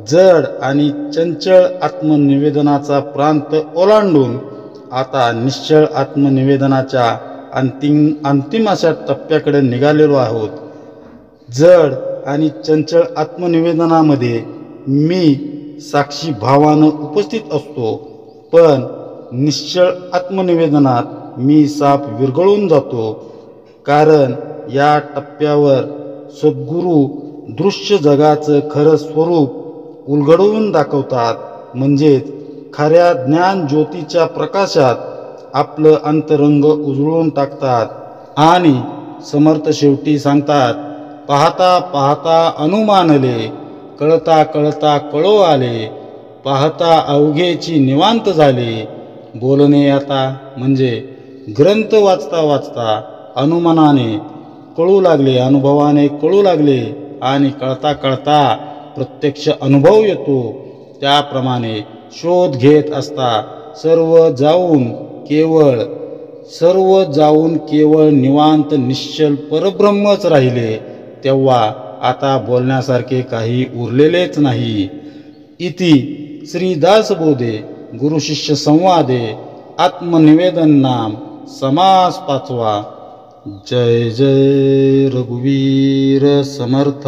जड आणि चंचल आत्मनिवेदनाचा प्रांत ओलांडून आता निश्चल आत्मनिवेदनाच्या अंतिम अशा टप्प्याकडे निघालेलो आहोत. जड आणि चंचल आत्मनिवेदनामध्ये मी साक्षी भावानं उपस्थित असतो, पण निश्चल आत्मनिवेदनात मी साप विरघळून जातो. कारण या टप्प्यावर सद्गुरू दृश्य जगाचं खरं स्वरूप उलगडवून दाखवतात. म्हणजेच खऱ्या ज्ञान ज्योतीच्या प्रकाशात आपलं अंतरंग उजळून टाकतात आणि समर्थ शेवटी सांगतात, पाहता पाहता अनुमानले, कळता कळता कळो आले, पाहता अवघेची निवांत झाले. बोलणे आता म्हणजे ग्रंथ वाचता वाचता अनुमानाने कळू लागले, अनुभवाने कळू लागले आणि कळता कळता प्रत्यक्ष अनुभव येतो. त्याप्रमाणे शोध घेत असता सर्व जाऊन केवळ निवांत निश्चल परब्रह्मच राहिले, तेव्हा आता बोलण्यासारखे काही उरलेलेच नाही. इति श्री दासबोधे गुरुशिष्य संवादे आत्मनिवेदन नाम समास 5वा. जय जय रघुवीर समर्थ.